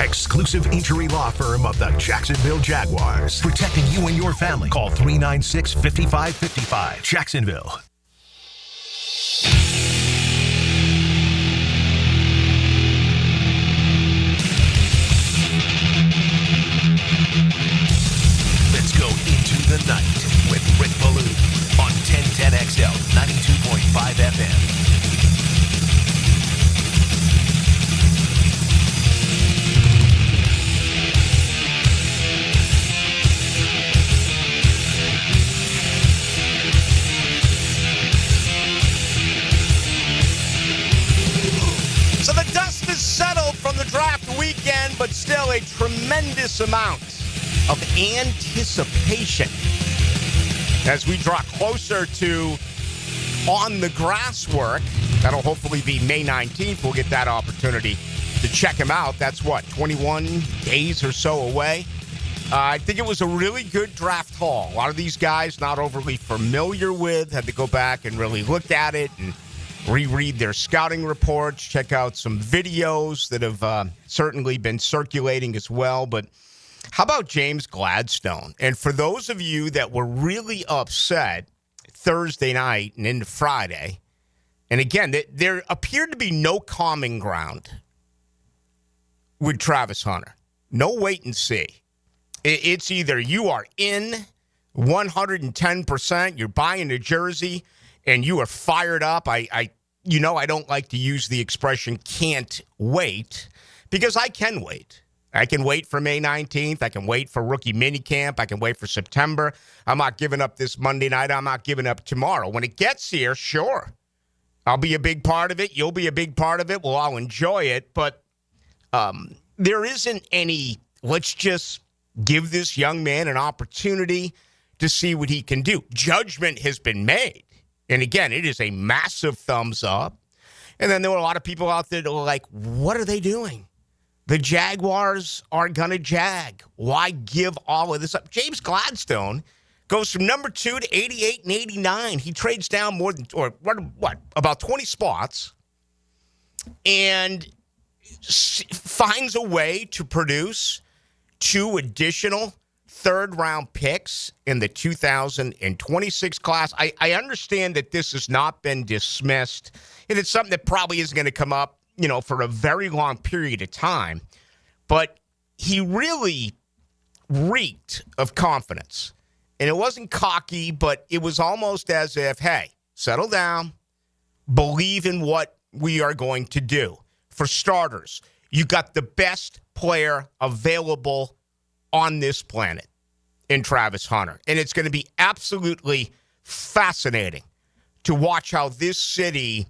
Exclusive injury law firm of the Jacksonville Jaguars. Protecting you and your family. Call 396-5555. Jacksonville. Let's go into the night with Rick Ballou on 1010XL 92.5 FM. So the dust is settled from the draft weekend, but still a tremendous amount of anticipation as we draw closer to on-the-grass work. That'll hopefully be May 19th. We'll get that opportunity to check him out. That's, 21 days or so away? I think it was a really good draft haul. A lot of these guys not overly familiar with, had to go back and really look at it and reread their scouting reports, check out some videos that have certainly been circulating as well. But how about James Gladstone? And for those of you that were really upset Thursday night and into Friday, and again, there appeared to be no common ground with Travis Hunter. No wait and see. It's either you are in 110%, you're buying a jersey, and you are fired up. I don't like to use the expression can't wait, because I can wait. I can wait for May 19th. I can wait for rookie minicamp. I can wait for September. I'm not giving up this Monday night. I'm not giving up tomorrow. When it gets here, sure, I'll be a big part of it. You'll be a big part of it. We'll all enjoy it. But there isn't any, let's just give this young man an opportunity to see what he can do. Judgment has been made. And again, it is a massive thumbs up. And then there were a lot of people out there that were like, what are they doing? The Jaguars are going to jag. Why give all of this up? James Gladstone goes from number 2 to 88 and 89. He trades down more than, about 20 spots and finds a way to produce 2 additional third-round picks in the 2026 class. I understand that this has not been dismissed, and it's something that probably isn't going to come up, for a very long period of time. But he really reeked of confidence. And it wasn't cocky, but it was almost as if, hey, settle down, believe in what we are going to do. For starters, you got the best player available on this planet in Travis Hunter. And it's going to be absolutely fascinating to watch how this city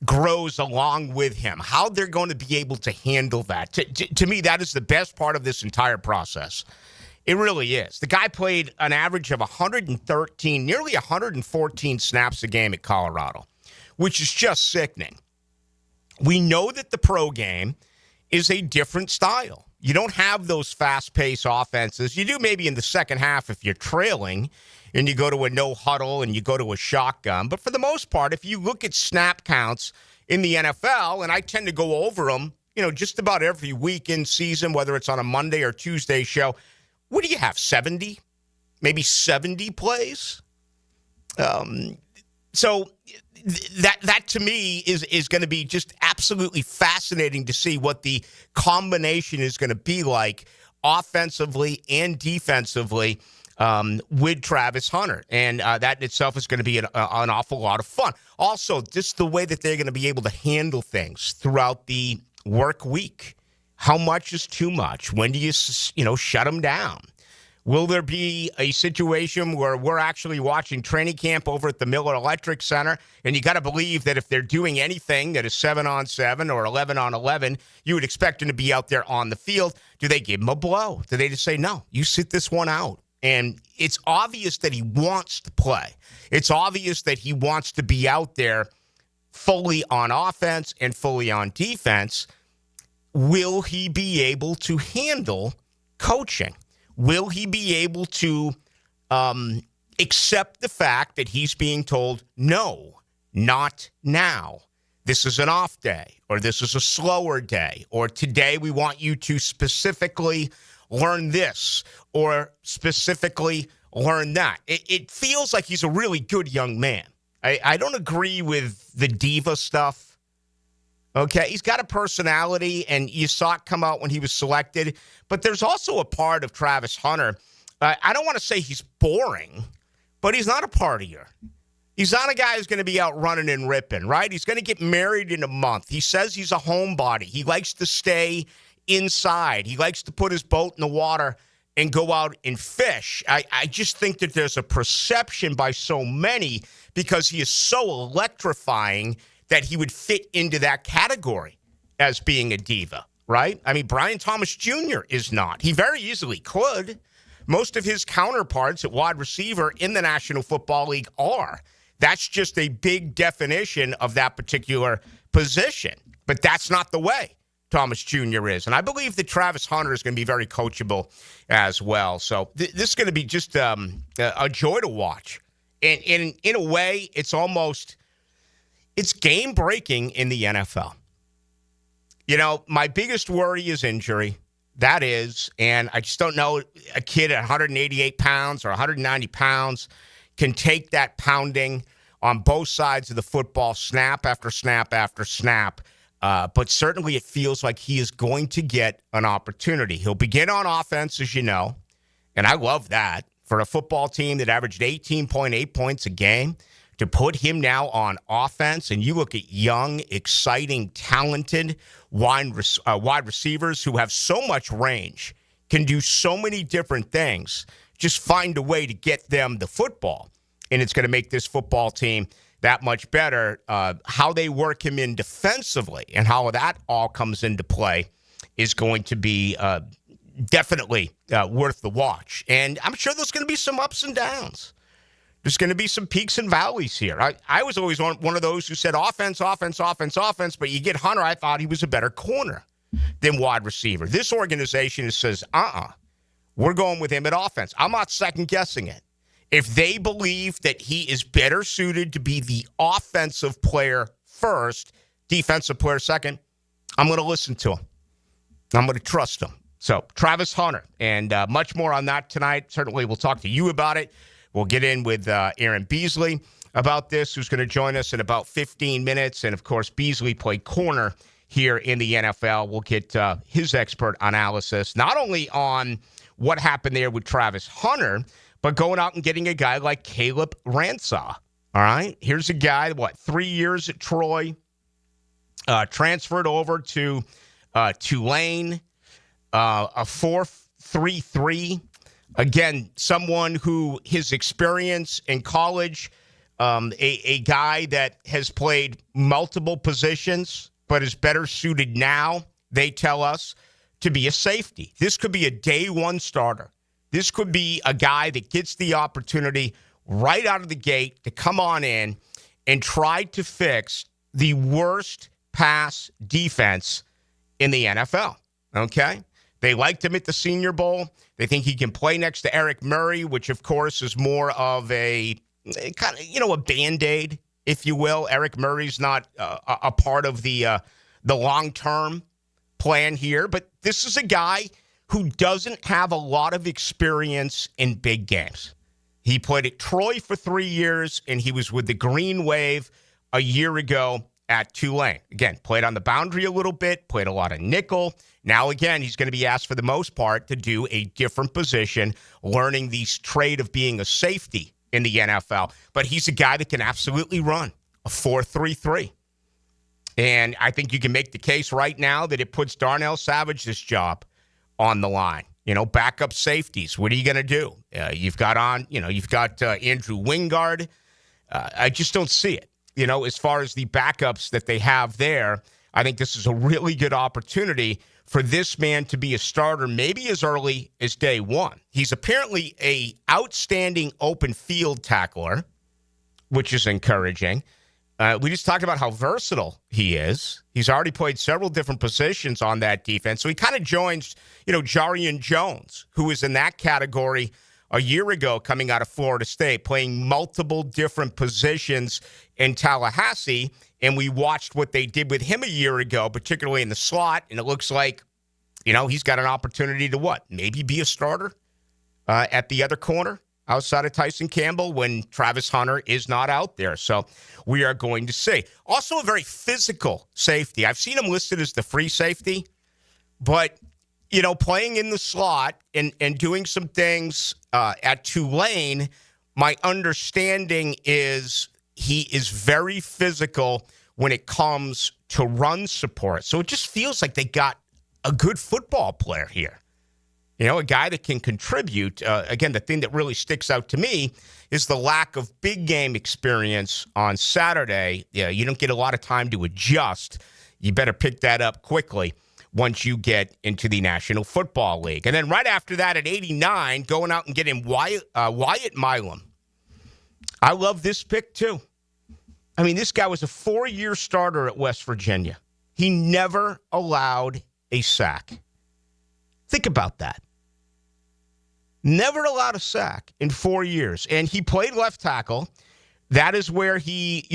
grows along with him, how they're going to be able to handle that. To me, that is the best part of this entire process. It really is. The guy played an average of 113, nearly 114 snaps a game at Colorado, which is just sickening. We know that the pro game is a different style. You don't have those fast-paced offenses. You do maybe in the second half if you're trailing and you go to a no-huddle and you go to a shotgun. But for the most part, if you look at snap counts in the NFL, and I tend to go over them, just about every week in season, whether it's on a Monday or Tuesday show, what do you have, 70? Maybe 70 plays? So that to me is going to be just absolutely fascinating to see what the combination is going to be like offensively and defensively with Travis Hunter. And that in itself is going to be an awful lot of fun. Also, just the way that they're going to be able to handle things throughout the work week. How much is too much? When do you shut them down? Will there be a situation where we're actually watching training camp over at the Miller Electric Center, and you got to believe that if they're doing anything that is 7-on-7 or 11-on-11, you would expect them to be out there on the field? Do they give him a blow? Do they just say, no, you sit this one out? And it's obvious that he wants to play. It's obvious that he wants to be out there fully on offense and fully on defense. Will he be able to handle coaching? Will he be able to accept the fact that he's being told, no, not now? this is an off day, or this is a slower day, or today we want you to specifically learn this, or specifically learn that. It feels like he's a really good young man. I don't agree with the diva stuff. Okay, he's got a personality, and you saw it come out when he was selected. But there's also a part of Travis Hunter. I don't want to say he's boring, but he's not a partier. He's not a guy who's going to be out running and ripping, right? He's going to get married in a month. He says he's a homebody. He likes to stay inside. He likes to put his boat in the water and go out and fish. I just think that there's a perception by so many, because he is so electrifying, that he would fit into that category as being a diva, right? I mean, Brian Thomas Jr. is not. He very easily could. Most of his counterparts at wide receiver in the National Football League are. That's just a big definition of that particular position. But that's not the way Thomas Jr. is. And I believe that Travis Hunter is going to be very coachable as well. So this is going to be just a joy to watch. And in a way, it's game-breaking in the NFL. You know, my biggest worry is injury. That is, and I just don't know, a kid at 188 pounds or 190 pounds can take that pounding on both sides of the football, snap after snap after snap. But certainly it feels like he is going to get an opportunity. He'll begin on offense, as you know, and I love that. For a football team that averaged 18.8 points a game, to put him now on offense, and you look at young, exciting, talented wide receivers who have so much range, can do so many different things, just find a way to get them the football. And it's going to make this football team that much better. How they work him in defensively and how that all comes into play is going to be definitely worth the watch. And I'm sure there's going to be some ups and downs. There's going to be some peaks and valleys here. I was always one of those who said offense, offense, offense, offense, but you get Hunter, I thought he was a better corner than wide receiver. This organization says, we're going with him at offense. I'm not second-guessing it. If they believe that he is better suited to be the offensive player first, defensive player second, I'm going to listen to him. I'm going to trust him. So, Travis Hunter, and much more on that tonight. Certainly, we'll talk to you about it. We'll get in with Aaron Beasley about this, who's going to join us in about 15 minutes. And, of course, Beasley played corner here in the NFL. We'll get his expert analysis, not only on what happened there with Travis Hunter, but going out and getting a guy like Caleb Ransaw. All right? Here's a guy, 3 years at Troy, transferred over to Tulane, a 4.33. Again, someone who his experience in college, a guy that has played multiple positions, but is better suited now, they tell us, to be a safety. This could be a day one starter. This could be a guy that gets the opportunity right out of the gate to come on in and try to fix the worst pass defense in the NFL. Okay? They liked him at the Senior Bowl. They think he can play next to Eric Murray, which, of course, is more of a kind of, a Band-Aid, if you will. Eric Murray's not a part of the long-term plan here, but this is a guy who doesn't have a lot of experience in big games. He played at Troy for 3 years, and he was with the Green Wave a year ago at Tulane. Again, played on the boundary a little bit, played a lot of nickel. Now, again, he's going to be asked for the most part to do a different position, learning the trade of being a safety in the NFL. But he's a guy that can absolutely run a 4.33. And I think you can make the case right now that it puts Darnell Savage's job on the line. Backup safeties. What are you going to do? You've got Andrew Wingard. I just don't see it. As far as the backups that they have there, I think this is a really good opportunity for this man to be a starter maybe as early as day one. He's apparently a outstanding open field tackler, which is encouraging. We just talked about how versatile he is. He's already played several different positions on that defense. So he kind of joins, Jarian Jones, who was in that category a year ago coming out of Florida State, playing multiple different positions in Tallahassee, and we watched what they did with him a year ago, particularly in the slot, and it looks like, he's got an opportunity to what? Maybe be a starter at the other corner outside of Tyson Campbell when Travis Hunter is not out there. So we are going to see. Also a very physical safety. I've seen him listed as the free safety, but, playing in the slot and doing some things at Tulane, my understanding is he is very physical when it comes to run support. So it just feels like they got a good football player here. A guy that can contribute. Again, the thing that really sticks out to me is the lack of big game experience on Saturday. Yeah, you don't get a lot of time to adjust. You better pick that up quickly once you get into the National Football League. And then right after that at 89, going out and getting Wyatt Milam. I love this pick too. I mean, this guy was a 4-year starter at West Virginia. He never allowed a sack. Think about that. Never allowed a sack in 4 years. And he played left tackle. That is where he,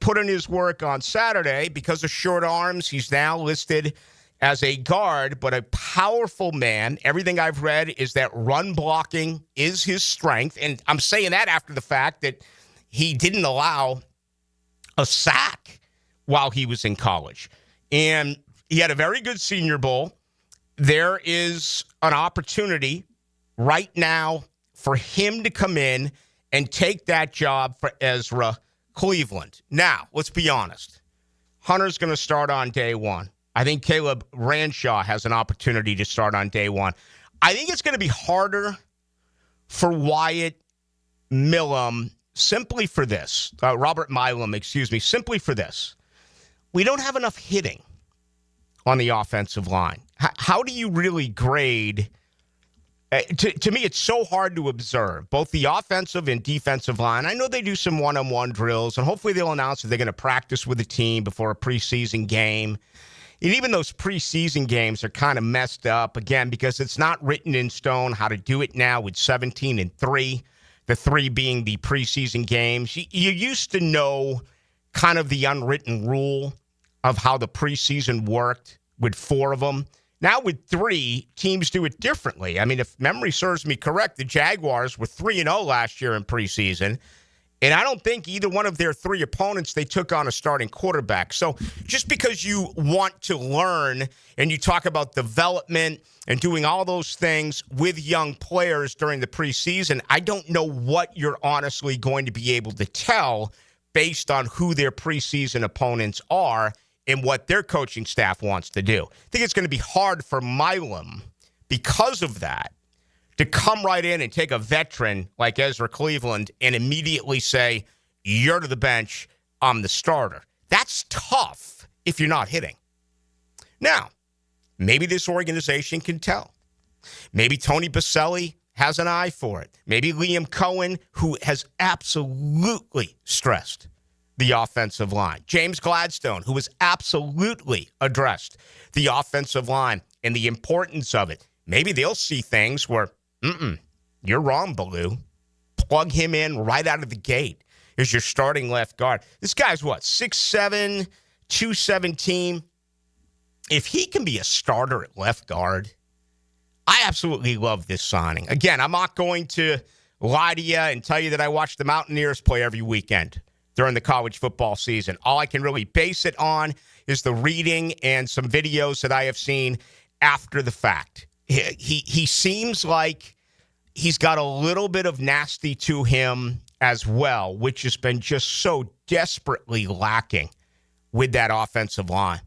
put in his work on Saturday. Because of short arms, he's now listed as a guard, but a powerful man. Everything I've read is that run blocking is his strength. And I'm saying that after the fact that he didn't allow a sack while he was in college. And he had a very good Senior Bowl. There is an opportunity right now for him to come in and take that job for Ezra Cleveland. Now, let's be honest. Hunter's going to start on day one. I think Caleb Ranshaw has an opportunity to start on day one. I think it's going to be harder for Wyatt Milam simply for this. Robert Milam, simply for this. We don't have enough hitting on the offensive line. How do you really grade? To me, it's so hard to observe both the offensive and defensive line. I know they do some one-on-one drills, and hopefully they'll announce that they're going to practice with the team before a preseason game. And even those preseason games are kind of messed up, again, because it's not written in stone how to do it now with 17-3, the 3 being the preseason games. You used to know kind of the unwritten rule of how the preseason worked with 4 of them. Now with 3, teams do it differently. I mean, if memory serves me correct, the Jaguars were 3-0 last year in preseason, and I don't think either one of their 3 opponents they took on a starting quarterback. So just because you want to learn and you talk about development and doing all those things with young players during the preseason, I don't know what you're honestly going to be able to tell based on who their preseason opponents are and what their coaching staff wants to do. I think it's going to be hard for Milam, because of that, to come right in and take a veteran like Ezra Cleveland and immediately say, you're to the bench, I'm the starter. That's tough if you're not hitting. Now, maybe this organization can tell. Maybe Tony Baselli has an eye for it. Maybe Liam Cohen, who has absolutely stressed the offensive line. James Gladstone, who has absolutely addressed the offensive line and the importance of it. Maybe they'll see things where, you're wrong, Ballou. Plug him in right out of the gate as your starting left guard. This guy's what, 6'7", 217? If he can be a starter at left guard, I absolutely love this signing. Again, I'm not going to lie to you and tell you that I watch the Mountaineers play every weekend during the college football season. All I can really base it on is the reading and some videos that I have seen after the fact. He seems like he's got a little bit of nasty to him as well, which has been just so desperately lacking with that offensive line.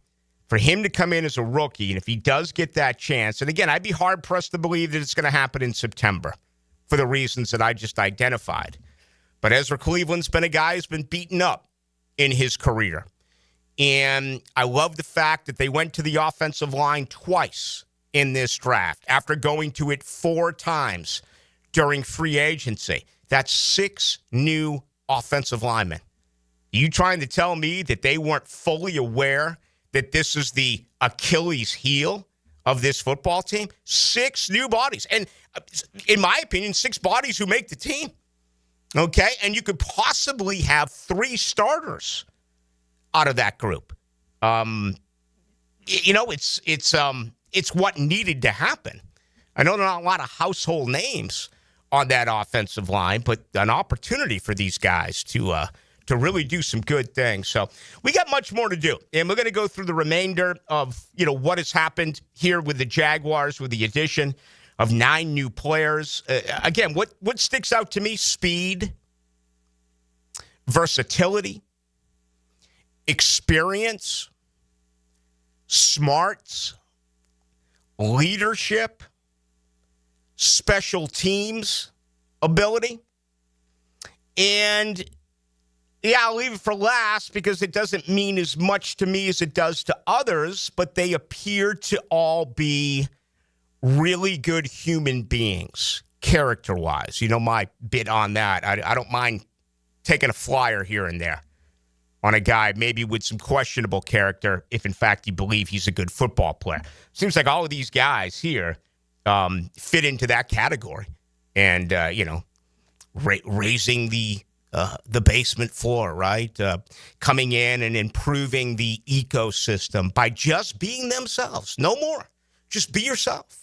For him to come in as a rookie, and if he does get that chance, and again, I'd be hard-pressed to believe that it's going to happen in September for the reasons that I just identified. But Ezra Cleveland's been a guy who's been beaten up in his career. And I love the fact that they went to the offensive line twice in this draft after going to it 4 times during free agency. That's 6 new offensive linemen. You trying to tell me that they weren't fully aware that this is the Achilles heel of this football team? 6 new bodies. And in my opinion, 6 bodies who make the team. Okay, and you could possibly have 3 starters out of that group. It's what needed to happen. I know there are not a lot of household names on that offensive line, but an opportunity for these guys to really do some good things. So we got much more to do, and we're going to go through the remainder of what has happened here with the Jaguars with the addition of 9 new players. Again, what sticks out to me? Speed, versatility, experience, smarts, leadership, special teams ability. And yeah, I'll leave it for last because it doesn't mean as much to me as it does to others, but they appear to all be really good human beings, character-wise. My bit on that. I don't mind taking a flyer here and there on a guy maybe with some questionable character if, in fact, you believe he's a good football player. Seems like all of these guys here fit into that category. And, raising the basement floor, right? Coming in and improving the ecosystem by just being themselves. No more. Just be yourself.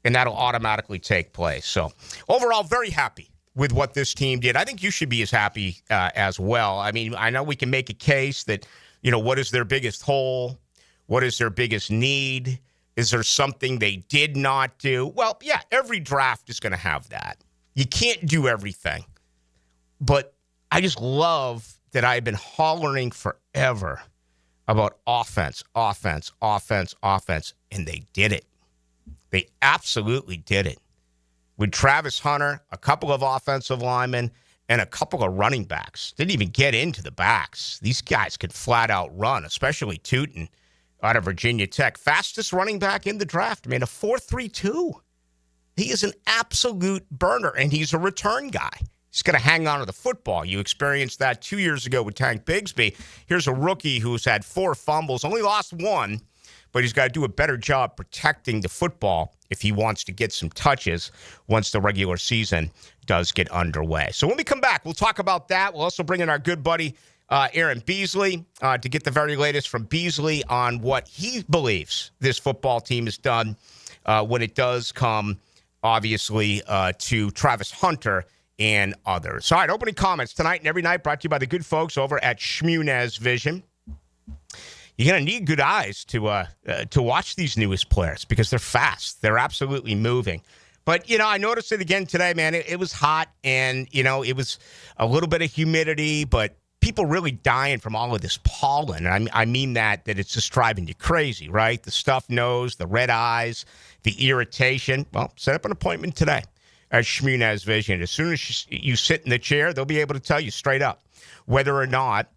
And that'll automatically take place. So overall, very happy with what this team did. I think you should be as happy as well. I mean, I know we can make a case that, what is their biggest hole? What is their biggest need? Is there something they did not do? Well, yeah, every draft is going to have that. You can't do everything. But I just love that I've been hollering forever about offense, and they did it. They absolutely did it. With Travis Hunter, a couple of offensive linemen, and a couple of running backs. Didn't even get into the backs. These guys could flat out run, especially Tootin out of Virginia Tech. Fastest running back in the draft, man, a 4.32. He is an absolute burner, and he's a return guy. He's going to hang on to the football. You experienced that 2 years ago with Tank Bigsby. Here's a rookie who's had 4 fumbles, only lost 1, but he's got to do a better job protecting the football if he wants to get some touches once the regular season does get underway. So when we come back, we'll talk about that. We'll also bring in our good buddy, Aaron Beasley, to get the very latest from Beasley on what he believes this football team has done when it does come, obviously, to Travis Hunter and others. All right, opening comments tonight and every night brought to you by the good folks over at Shmunez Vision. You're going to need good eyes to watch these newest players because they're fast. They're absolutely moving. But, I noticed it again today, man. It was hot and, it was a little bit of humidity, but people really dying from all of this pollen. And I mean that it's just driving you crazy, right? The stuffed nose, the red eyes, the irritation. Well, set up an appointment today at Shmunez Vision. As soon as you sit in the chair, they'll be able to tell you straight up whether or not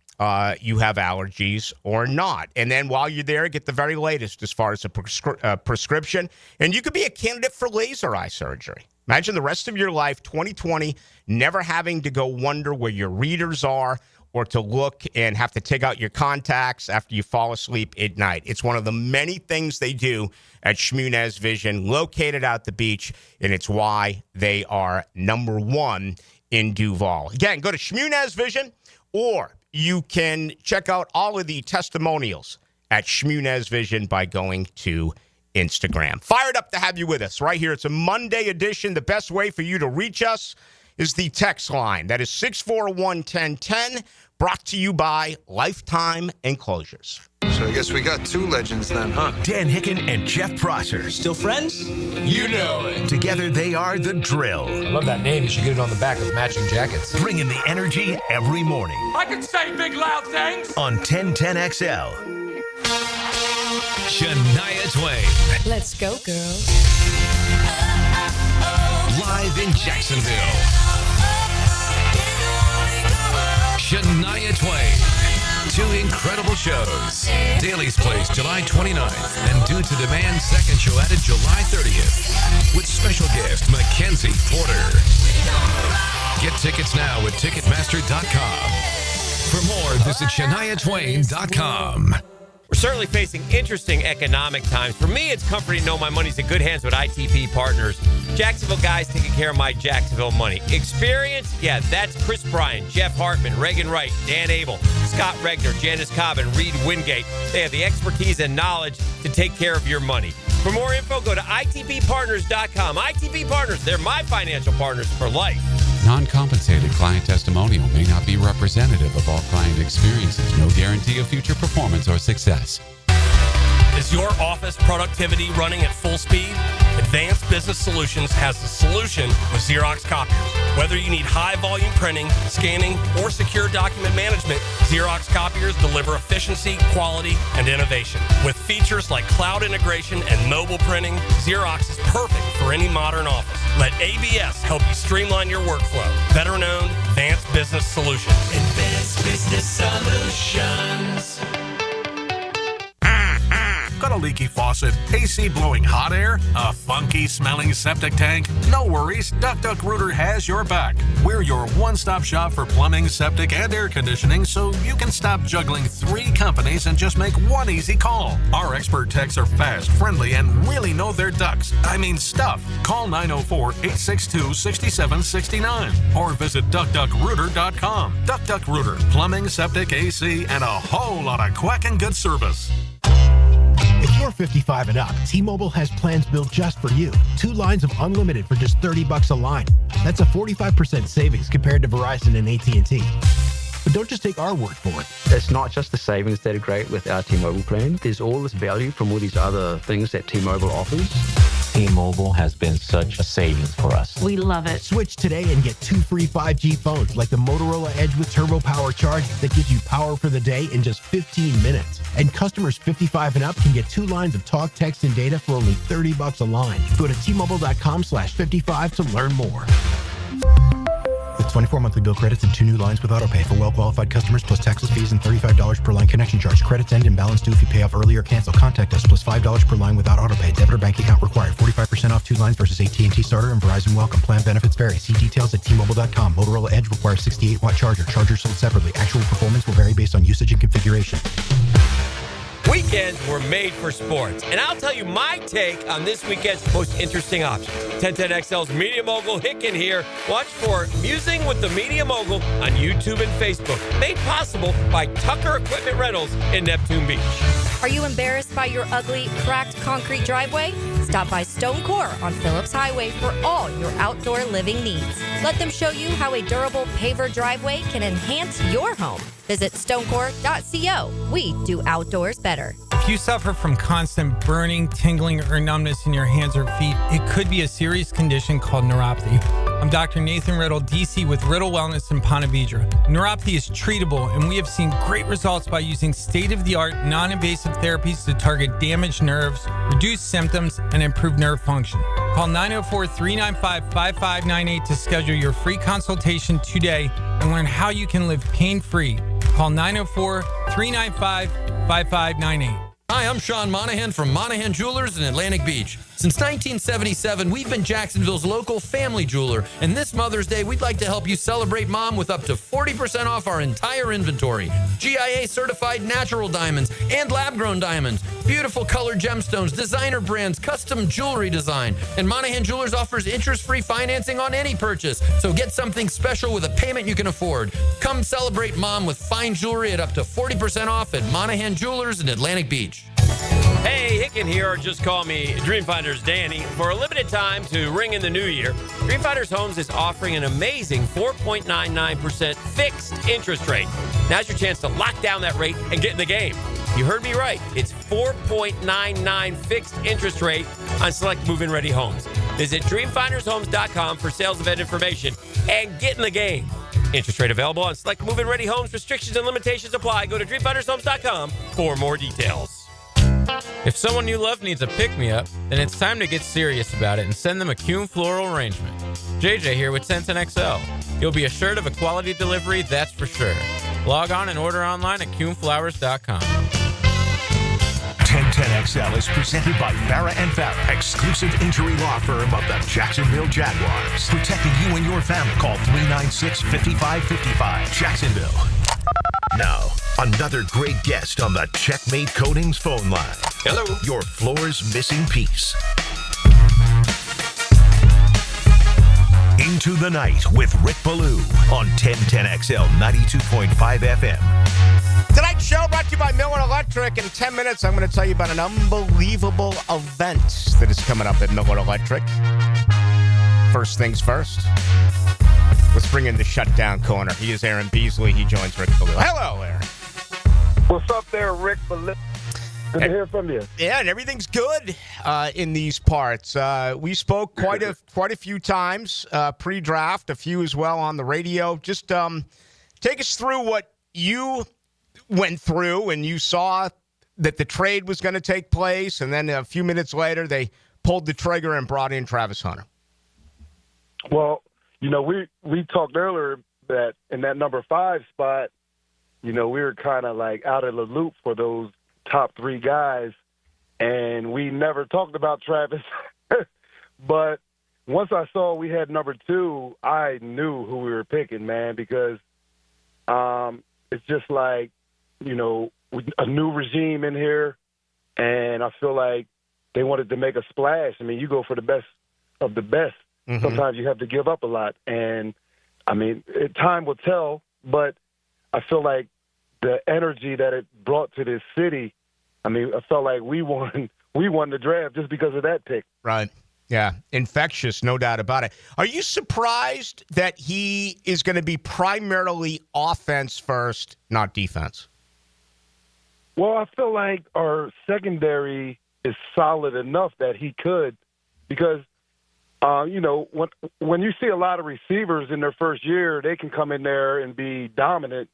you have allergies or not. And then while you're there, get the very latest as far as a prescription. And you could be a candidate for laser eye surgery. Imagine the rest of your life, 2020, never having to go wonder where your readers are or to look and have to take out your contacts after you fall asleep at night. It's one of the many things they do at Shmunez Vision, located out the beach, and it's why they are number 1 in Duval. Again, go to Shmunez Vision, or you can check out all of the testimonials at Shmunez Vision by going to Instagram. Fired up to have you with us right here. It's a Monday edition. The best way for you to reach us is the text line. That is 641-1010, brought to you by Lifetime Enclosures. So I guess we got 2 legends then, huh? Dan Hicken and Jeff Prosser. Still friends? You know it. Together they are The Drill. I love that name. You should get it on the back of matching jackets. Bringing the energy every morning. I can say big loud things. On 1010XL. Shania Twain. Let's go, girls. Live in Jacksonville. Shania Twain. 2 incredible shows. Daly's Place, July 29th, and Due to Demand, second show added July 30th. With special guest, Mackenzie Porter. Get tickets now at Ticketmaster.com. For more, visit ShaniaTwain.com. We're certainly facing interesting economic times. For me, it's comforting to know my money's in good hands with ITP Partners. Jacksonville guys taking care of my Jacksonville money. Experience? Yeah, that's Chris Bryan, Jeff Hartman, Reagan Wright, Dan Abel, Scott Regner, Janice Cobb, and Reed Wingate. They have the expertise and knowledge to take care of your money. For more info, go to itppartners.com. ITP Partners, they're my financial partners for life. Non-compensated client testimonial may not be representative of all client experiences. No guarantee of future performance or success. Is your office productivity running at full speed? Advanced Business Solutions has the solution with Xerox copiers. Whether you need high-volume printing, scanning, or secure document management, Xerox copiers deliver efficiency, quality, and innovation. With features like cloud integration and mobile printing, Xerox is perfect for any modern office. Let ABS help you streamline your workflow. Veteran-owned Advanced Business Solutions. Advanced Business Solutions. Got a leaky faucet, AC blowing hot air, a funky smelling septic tank? No worries, Duck Rooter has your back. We're your one-stop shop for plumbing, septic, and air conditioning, so you can stop juggling 3 companies and just make one easy call. Our expert techs are fast, friendly, and really know their ducks. I mean stuff. Call 904-862-6769 or visit duckduckrooter.com. Duck Rooter, plumbing, septic, AC, and a whole lot of quacking good service. If you're 55 and up, T-Mobile has plans built just for you. 2 lines of unlimited for just $30 a line. That's a 45% savings compared to Verizon and AT&T. But don't just take our word for it. It's not just the savings that are great with our T-Mobile plan. There's all this value from all these other things that T-Mobile offers. T-Mobile has been such a savings for us. We love it. Switch today and get 2 free 5G phones like the Motorola Edge with Turbo Power Charge that gives you power for the day in just 15 minutes. And customers 55 and up can get 2 lines of talk, text, and data for only $30 a line. Go to T-Mobile.com/55 to learn more. With 24 monthly bill credits and 2 new lines with autopay for well-qualified customers plus taxes, fees, and $35 per line connection charge. Credits end and balance due if you pay off early or cancel. Contact us plus $5 per line without autopay. Debit or bank account required. 45% off 2 lines versus AT&T Starter and Verizon Welcome. Plan benefits vary. See details at T-Mobile.com. Motorola Edge requires 68-watt charger. Chargers sold separately. Actual performance will vary based on usage and configuration. Weekends were made for sports, and I'll tell you my take on this weekend's most interesting options. 1010XL's Media Mogul Hicken here. Watch for Musing with the Media Mogul on YouTube and Facebook. Made possible by Tucker Equipment Rentals in Neptune Beach. Are you embarrassed by your ugly, cracked concrete driveway? Stop by Stone Core on Phillips Highway for all your outdoor living needs. Let them show you how a durable paver driveway can enhance your home. Visit stonecore.co. We do outdoors better. If you suffer from constant burning, tingling, or numbness in your hands or feet, it could be a serious condition called neuropathy. I'm Dr. Nathan Riddle, DC with Riddle Wellness in Ponte Vedra. Neuropathy is treatable, and we have seen great results by using state-of-the-art, non-invasive therapies to target damaged nerves, reduce symptoms, and improve nerve function. Call 904-395-5598 to schedule your free consultation today and learn how you can live pain-free. Call 904-395-5598. Hi, I'm Sean Monahan from Monahan Jewelers in Atlantic Beach. Since 1977, we've been Jacksonville's local family jeweler, and this Mother's Day, we'd like to help you celebrate Mom with up to 40% off our entire inventory. GIA-certified natural diamonds and lab-grown diamonds, beautiful colored gemstones, designer brands, custom jewelry design, and Monahan Jewelers offers interest-free financing on any purchase, so get something special with a payment you can afford. Come celebrate Mom with fine jewelry at up to 40% off at Monahan Jewelers in Atlantic Beach. Hey, Hicken here, or just call me Dreamfinders Danny. For a limited time to ring in the new year, Dreamfinders Homes is offering an amazing 4.99% fixed interest rate. Now's your chance to lock down that rate and get in the game. You heard me right. It's 4.99 fixed interest rate on select move-in ready homes. Visit dreamfindershomes.com for sales event information and get in the game. Interest rate available on select move-in ready homes. Restrictions and limitations apply. Go to dreamfindershomes.com for more details. If someone you love needs a pick-me-up, then it's time to get serious about it and send them a Kuhn floral arrangement. JJ here with 1010XL. You'll be assured of a quality delivery, that's for sure. Log on and order online at kuhnflowers.com. 1010XL is presented by Farah & Farah, exclusive injury law firm of the Jacksonville Jaguars. Protecting you and your family. Call 396-5555. Jacksonville. Now, another great guest on the Checkmate Coatings phone line. Hello. Your floor's missing piece. Into the Night with Rick Ballou on 1010XL 92.5 FM. Tonight's show brought to you by Miller Electric. In 10 minutes, I'm going to tell you about an unbelievable event that is coming up at Miller Electric. First things first, let's bring in the shutdown corner. He is Aaron Beasley. He joins Rick Ballou. Hello, Aaron. What's up there, Rick Ballou? Good to hear from you. Yeah, and everything's good in these parts. We spoke quite a few times pre-draft, a few as well on the radio. Just take us through what you went through when you saw that the trade was going to take place, and then a few minutes later they pulled the trigger and brought in Travis Hunter. Well, we talked earlier that in that number 5 spot, we were kind of like out of the loop for those top 3 guys, and we never talked about Travis. But once I saw we had number 2, I knew who we were picking, man, because it's just like, a new regime in here, and I feel like they wanted to make a splash. I mean, you go for the best of the best. Mm-hmm. Sometimes you have to give up a lot, and I mean, time will tell, but I feel like the energy that it brought to this city, I mean, I felt like we won the draft just because of that pick. Right. Yeah. Infectious, no doubt about it. Are you surprised that he is going to be primarily offense first, not defense? Well, I feel like our secondary is solid enough that he could, because when you see a lot of receivers in their first year, they can come in there and be dominant,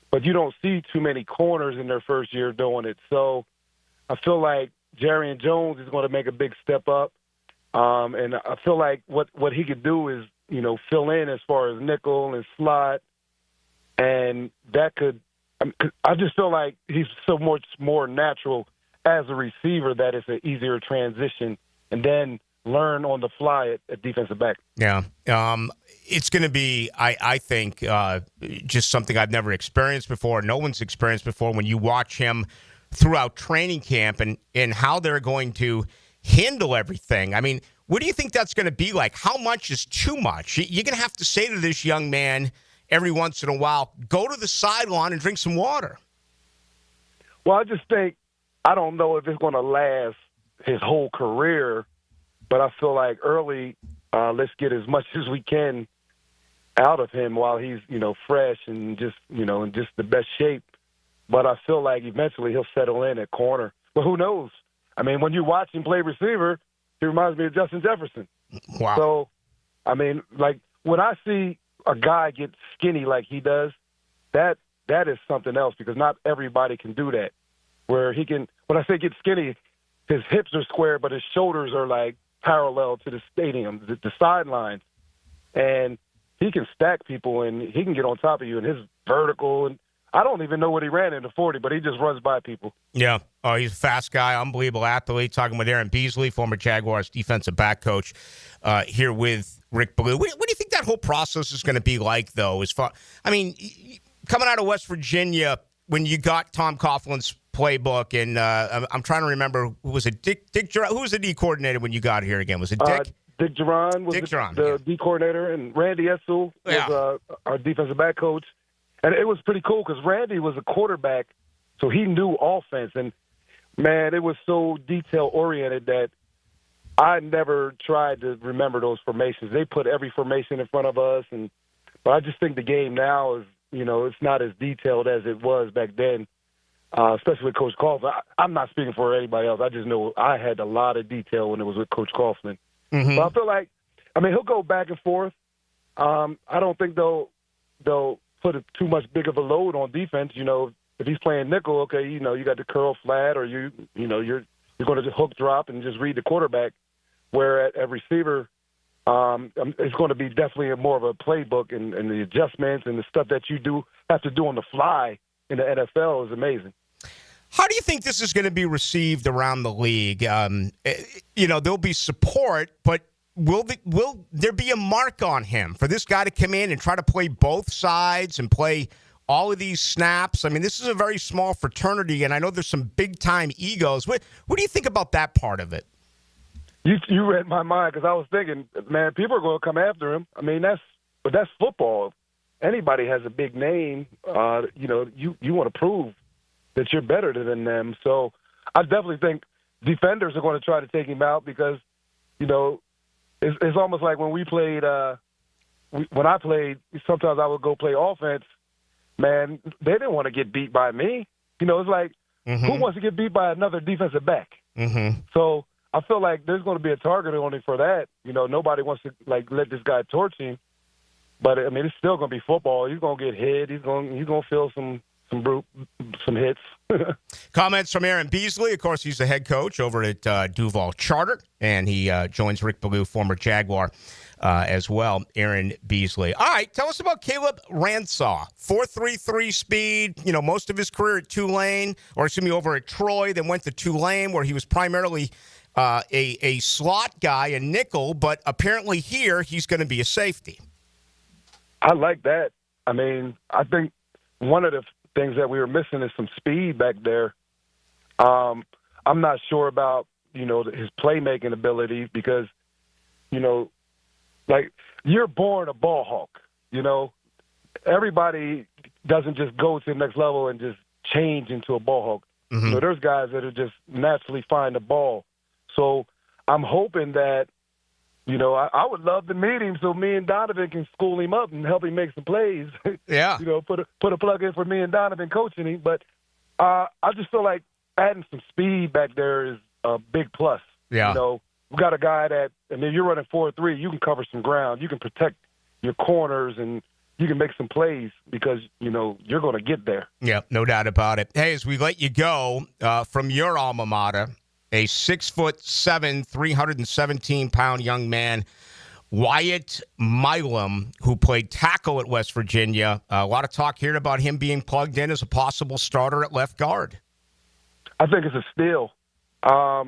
but you don't see too many corners in their first year doing it. So I feel like Jarrian Jones is going to make a big step up. And I feel like what he could do is, fill in as far as nickel and slot. And that could, I just feel like he's so much more natural as a receiver that it's an easier transition and then learn on the fly at defensive back. Yeah. It's going to be, I think, just something I've never experienced before. No one's experienced before when you watch him throughout training camp and how they're going to handle everything. I mean, what do you think that's going to be like? How much is too much? You're going to have to say to this young man every once in a while, go to the sideline and drink some water. Well, I just think, I don't know if it's going to last his whole career, but I feel like early, let's get as much as we can out of him while he's, fresh and just, in just the best shape. But I feel like eventually he'll settle in at corner. But who knows? I mean, when you watch him play receiver, he reminds me of Justin Jefferson. Wow. So, I mean, like, when I see a guy get skinny like he does, that is something else, because not everybody can do that. Where he can, when I say get skinny, his hips are square, but his shoulders are like parallel to the stadium, the sidelines. And he can stack people, and he can get on top of you, and his vertical, and I don't even know what he ran in the 40, but he just runs by people. Yeah. Oh, he's a fast guy, unbelievable athlete. Talking with Aaron Beasley, former Jaguars defensive back coach, here with Rick Ballou. What do you think that whole process is going to be like, though? As far, I mean, coming out of West Virginia, when you got Tom Coughlin's playbook, and I'm trying to remember, who was it? Dick Duran? Who was the D coordinator when you got here again? Was it Dick? Dick Duran was the D coordinator, and Randy Edsel was our defensive back coach. And it was pretty cool because Randy was a quarterback, so he knew offense. And, man, it was so detail-oriented that I never tried to remember those formations. They put every formation in front of us. But I just think the game now is, it's not as detailed as it was back then, especially with Coach Coughlin. I'm not speaking for anybody else. I just know I had a lot of detail when it was with Coach Coughlin. Mm-hmm. But I feel like, he'll go back and forth. I don't think they'll put too much big of a load on defense. If he's playing nickel, okay, you got the curl flat, or you're going to just hook drop and just read the quarterback. Where at receiver, it's going to be definitely more of a playbook, and the adjustments and the stuff that you have to do on the fly in the NFL is amazing. How do you think this is going to be received around the league? There'll be support, but will there be a mark on him for this guy to come in and try to play both sides and play all of these snaps. I mean, this is a very small fraternity, and I know there's some big-time egos. What do you think about that part of it? You read my mind because I was thinking, man, people are going to come after him. I mean, that's football. Anybody has a big name. You want to prove that you're better than them. So I definitely think defenders are going to try to take him out because, it's almost like when we played when I played, sometimes I would go play offense. Man, they didn't want to get beat by me. It's like, who wants to get beat by another defensive back? Mm-hmm. So I feel like there's going to be a target on him for that. Nobody wants to let this guy torch him. But I mean, it's still going to be football. He's going to get hit. He's going to feel some hits. Comments from Aaron Beasley. Of course, he's the head coach over at Duval Charter, and he joins Rick Ballou, former Jaguar, as well. Aaron Beasley. All right, tell us about Caleb Ransaw. 4.33 speed. Most of his career at Tulane, over at Troy, then went to Tulane, where he was primarily a slot guy, a nickel, but apparently here he's going to be a safety. I like that. I mean, I think one of the things that we were missing is some speed back there. I'm not sure about, his playmaking ability because, you're born a ball hawk, Everybody doesn't just go to the next level and just change into a ball hawk. Mm-hmm. There's guys that are just naturally find the ball. So I'm hoping that, I would love to meet him so me and Donovan can school him up and help him make some plays. Yeah. Put a plug in for me and Donovan coaching him. But I just feel like adding some speed back there is a big plus. Yeah. We got a guy that, you're running 4.3, you can cover some ground. You can protect your corners and you can make some plays because, you're going to get there. Yeah, no doubt about it. Hey, as we let you go from your alma mater, a 6'7", 317-pound young man, Wyatt Milam, who played tackle at West Virginia. A lot of talk here about him being plugged in as a possible starter at left guard. I think it's a steal. I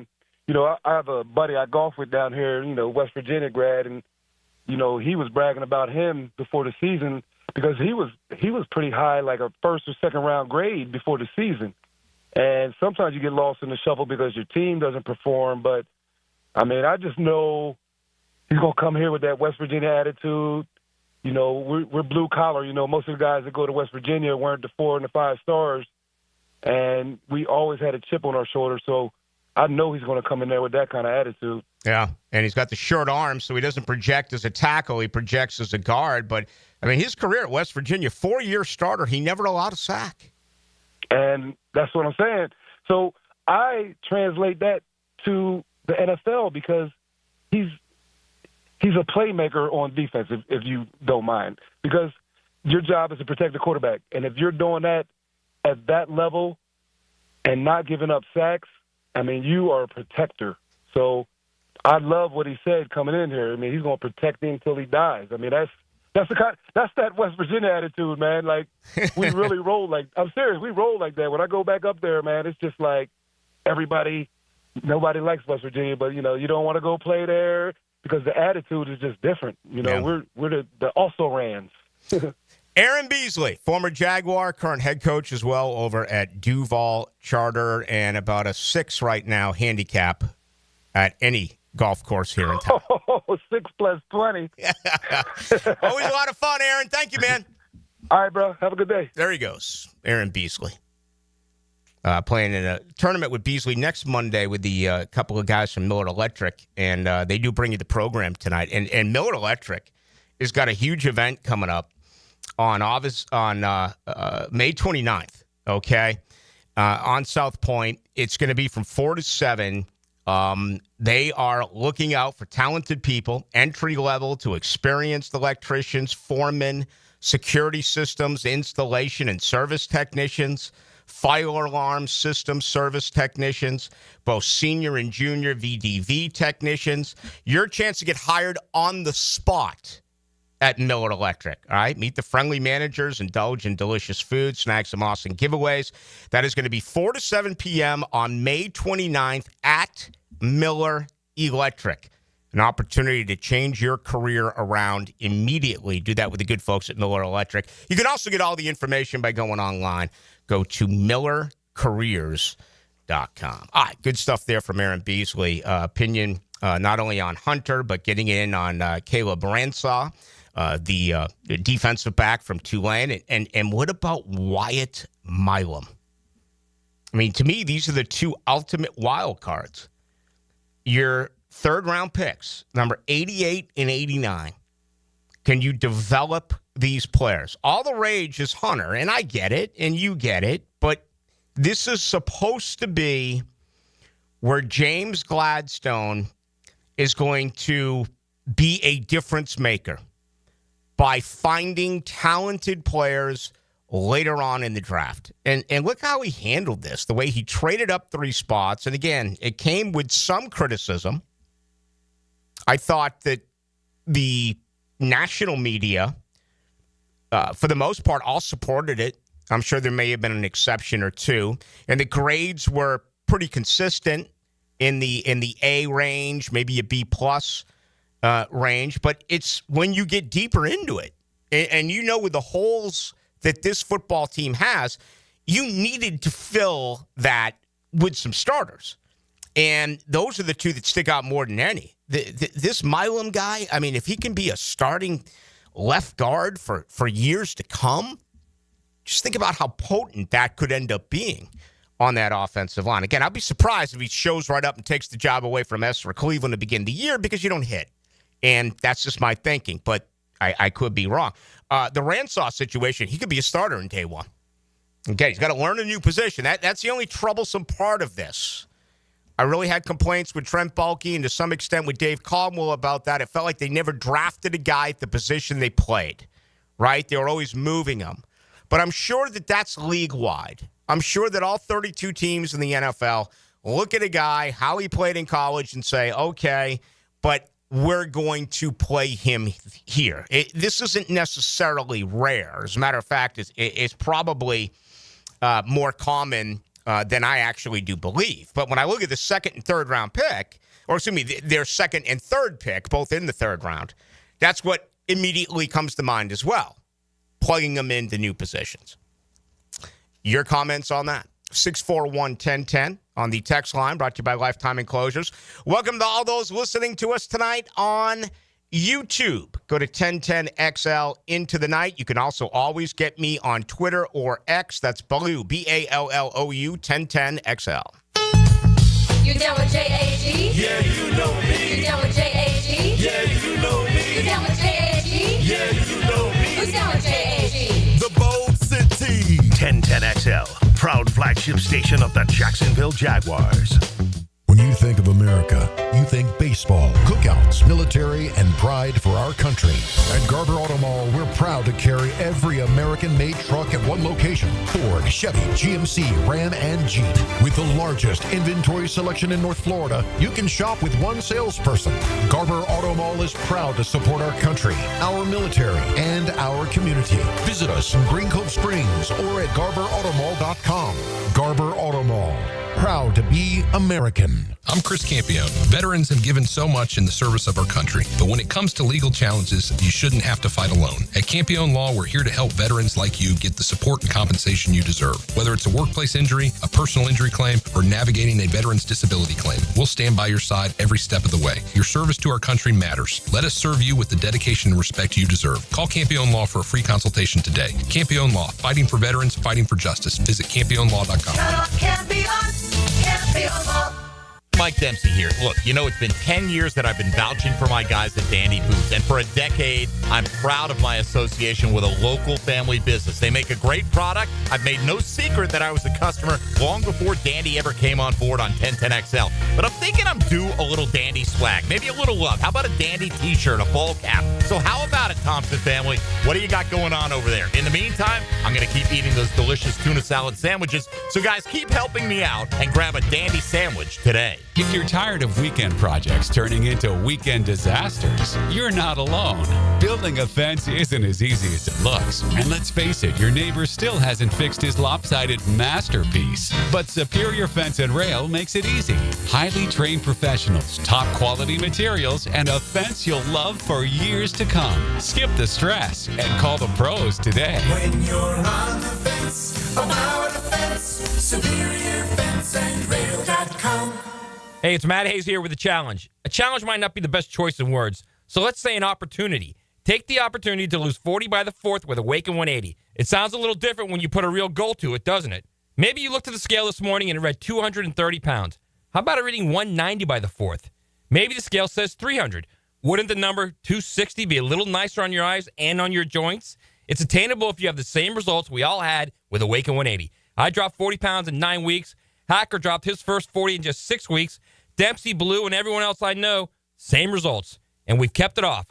have a buddy I golf with down here, West Virginia grad, and, he was bragging about him before the season because he was pretty high, like a first or second round grade before the season. And sometimes you get lost in the shuffle because your team doesn't perform. But, I just know he's going to come here with that West Virginia attitude. We're blue collar. Most of the guys that go to West Virginia weren't the 4 and the 5 stars. And we always had a chip on our shoulder. So I know he's going to come in there with that kind of attitude. Yeah, and he's got the short arms, so he doesn't project as a tackle. He projects as a guard. But, his career at West Virginia, 4-year starter, he never allowed a sack. And that's what I'm saying. So I translate that to the NFL because he's a playmaker on defense, if you don't mind, because your job is to protect the quarterback. And if you're doing that at that level and not giving up sacks, you are a protector. So I love what he said coming in here. He's going to protect him until he dies. That's that West Virginia attitude, man. Like, we really roll I'm serious, we roll like that. When I go back up there, man, it's just like nobody likes West Virginia, but, you don't want to go play there because the attitude is just different. We're the also-rans. Aaron Beasley, former Jaguar, current head coach as well over at Duval Charter, and about a 6 right now handicap at any golf course here in town. 6 + 20. Always a lot of fun, Aaron. Thank you, man. All right, bro. Have a good day. There he goes, Aaron Beasley. Playing in a tournament with Beasley next Monday with the couple of guys from Miller Electric, and they do bring you the program tonight. And Miller Electric has got a huge event coming up on May 29th, okay, on South Point. It's going to be from 4 to 7. They are looking out for talented people, entry level to experienced electricians, foremen, security systems, installation and service technicians, fire alarm system service technicians, both senior and junior VDV technicians. Your chance to get hired on the spot at Miller Electric. All right, meet the friendly managers, indulge in delicious food, snacks, and awesome giveaways. That is going to be 4 to 7 p.m. on May 29th at Miller Electric. an opportunity to change your career around immediately. Do that with the good folks at Miller Electric. You can also get all the information by going online. Go to millercareers.com. All right, good stuff there from Aaron Beasley. Opinion not only on Hunter, but getting in on Caleb Ransaw, the defensive back from Tulane. And what about Wyatt Milam? I mean, to me, these are the two ultimate wild cards. Your third-round picks, number 88 and 89. Can you develop these players? All the rage is Hunter, and I get it, and you get it, but this is supposed to be where James Gladstone is going to be a difference maker by finding talented players later on in the draft. And look how he handled this, the way he traded up 3 spots. And again, it came with some criticism. I thought that the national media, for the most part, all supported it. I'm sure there may have been an exception or two. And the grades were pretty consistent in the A range, maybe a B plus range. But it's when you get deeper into it, and you know with the holes that this football team has, you needed to fill that with some starters. And those are the two that stick out more than any. This Milam guy, I mean, if he can be a starting left guard for years to come, just think about how potent that could end up being on that offensive line. Again, I'll be surprised if he shows right up and takes the job away from Ezra Cleveland to begin the year because you don't hit. And that's just my thinking, but I could be wrong. The Ransaw situation, he could be a starter in day one. Okay, he's got to learn a new position. That's the only troublesome part of this. I really had complaints with Trent Baalke and to some extent with Dave Caldwell about that. It felt like they never drafted a guy at the position they played, right? They were always moving him. But I'm sure that that's league-wide. I'm sure that all 32 teams in the NFL look at a guy, how he played in college, and say, okay, but we're going to play him here. This isn't necessarily rare. As a matter of fact, it's probably more common than I actually do believe. But when I look at the second and third round pick, or excuse me, their second and third pick, both in the third round, that's what immediately comes to mind as well, plugging them into new positions. Your comments on that? 641-1010 on the text line, brought to you by Lifetime Enclosures. Welcome to all those listening to us tonight on YouTube. Go to 1010XL into the night. You can also always get me on Twitter or X. That's Ballou, Ballou, 1010XL. You down with JAG? Yeah, you know me. You down with JAG? Yeah, you know me. You down with JAG? Yeah, you know me. Who's down with JAG? The Bold City. 1010XL, proud flagship station of the Jacksonville Jaguars. When you think of America, you think baseball, cookouts, military, and pride for our country. At Garber Auto Mall, we're proud to carry every American-made truck at one location. Ford, Chevy, GMC, Ram, and Jeep. With the largest inventory selection in North Florida, you can shop with one salesperson. Garber Auto Mall is proud to support our country, our military, and our community. Visit us in Green Cove Springs or at GarberAutomall.com. Garber Auto Mall. Proud to be American. I'm Chris Campione. Veterans have given so much in the service of our country, but when it comes to legal challenges, you shouldn't have to fight alone. At Campione Law, we're here to help veterans like you get the support and compensation you deserve. Whether it's a workplace injury, a personal injury claim, or navigating a veteran's disability claim, we'll stand by your side every step of the way. Your service to our country matters. Let us serve you with the dedication and respect you deserve. Call Campione Law for a free consultation today. Campione Law, fighting for veterans, fighting for justice. Visit CampioneLaw.com. Campione Law. Mike Dempsey here. Look, you know, it's been 10 years that I've been vouching for my guys at Dandy Boots, and for a decade, I'm proud of my association with a local family business. They make a great product. I've made no secret that I was a customer long before Dandy ever came on board on 1010XL. But I'm thinking I'm due a little Dandy swag, maybe a little love. How about a Dandy t-shirt, a ball cap? So how about it? Thompson family. What do you got going on over there? In the meantime, I'm going to keep eating those delicious tuna salad sandwiches. So, guys, keep helping me out and grab a dandy sandwich today. If you're tired of weekend projects turning into weekend disasters, you're not alone. Building a fence isn't as easy as it looks. And let's face it, your neighbor still hasn't fixed his lopsided masterpiece. But Superior Fence and Rail makes it easy. Highly trained professionals, top quality materials, and a fence you'll love for years to come. Skip the stress and call the pros today. When you're on the fence, about the fence, SuperiorFenceandRail.com. Hey, it's Matt Hayes here with a challenge. A challenge might not be the best choice in words, so let's say an opportunity. Take the opportunity to lose 40 by the 4th with a Awaken 180. It sounds a little different when you put a real goal to it, doesn't it? Maybe you looked at the scale this morning and it read 230 pounds. How about it reading 190 by the 4th? Maybe the scale says 300. Wouldn't the number 260 be a little nicer on your eyes and on your joints? It's attainable if you have the same results we all had with Awaken 180. I dropped 40 pounds in 9 weeks. Hacker dropped his first 40 in just 6 weeks. Dempsey, Blue, and everyone else I know, same results. And we've kept it off.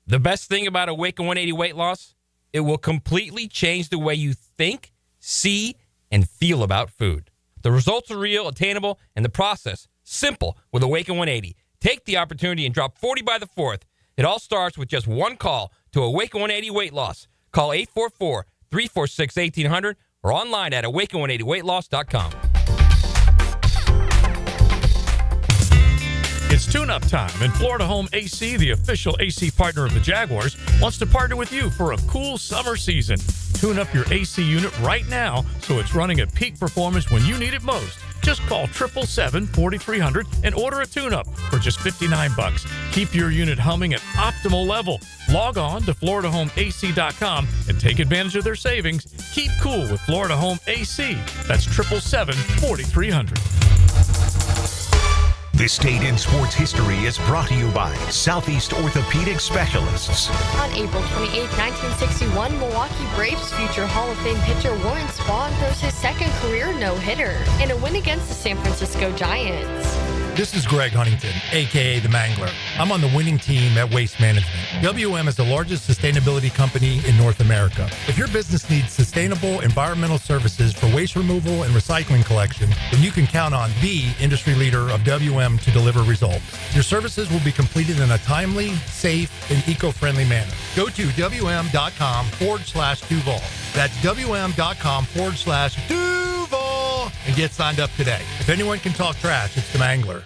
The best thing about Awaken 180 weight loss, it will completely change the way you think, see, and feel about food. The results are real, attainable, and the process simple with Awaken 180. Take the opportunity and drop 40 by the 4th. It all starts with just one call to Awaken 180 weight loss. Call 844-346-1800 or online at awaken180weightloss.com. It's tune-up time, and Florida Home AC, the official AC partner of the Jaguars, wants to partner with you for a cool summer season. Tune up your AC unit right now so it's running at peak performance when you need it most. Just call 777-4300 and order a tune-up for just $59. Keep your unit humming at optimal level. Log on to FloridaHomeAC.com and take advantage of their savings. Keep cool with Florida Home AC. That's 777-4300. This date in sports history is brought to you by Southeast Orthopedic Specialists. On April 28, 1961, Milwaukee Braves future Hall of Fame pitcher Warren Spahn throws his second career no-hitter in a win against the San Francisco Giants. This is Greg Huntington, a.k.a. The Mangler. I'm on the winning team at Waste Management. WM is the largest sustainability company in North America. If your business needs sustainable environmental services for waste removal and recycling collection, then you can count on the industry leader of WM to deliver results. Your services will be completed in a timely, safe, and eco-friendly manner. Go to WM.com/Duval. That's WM.com/Duval and get signed up today. If anyone can talk trash, it's the Mangler.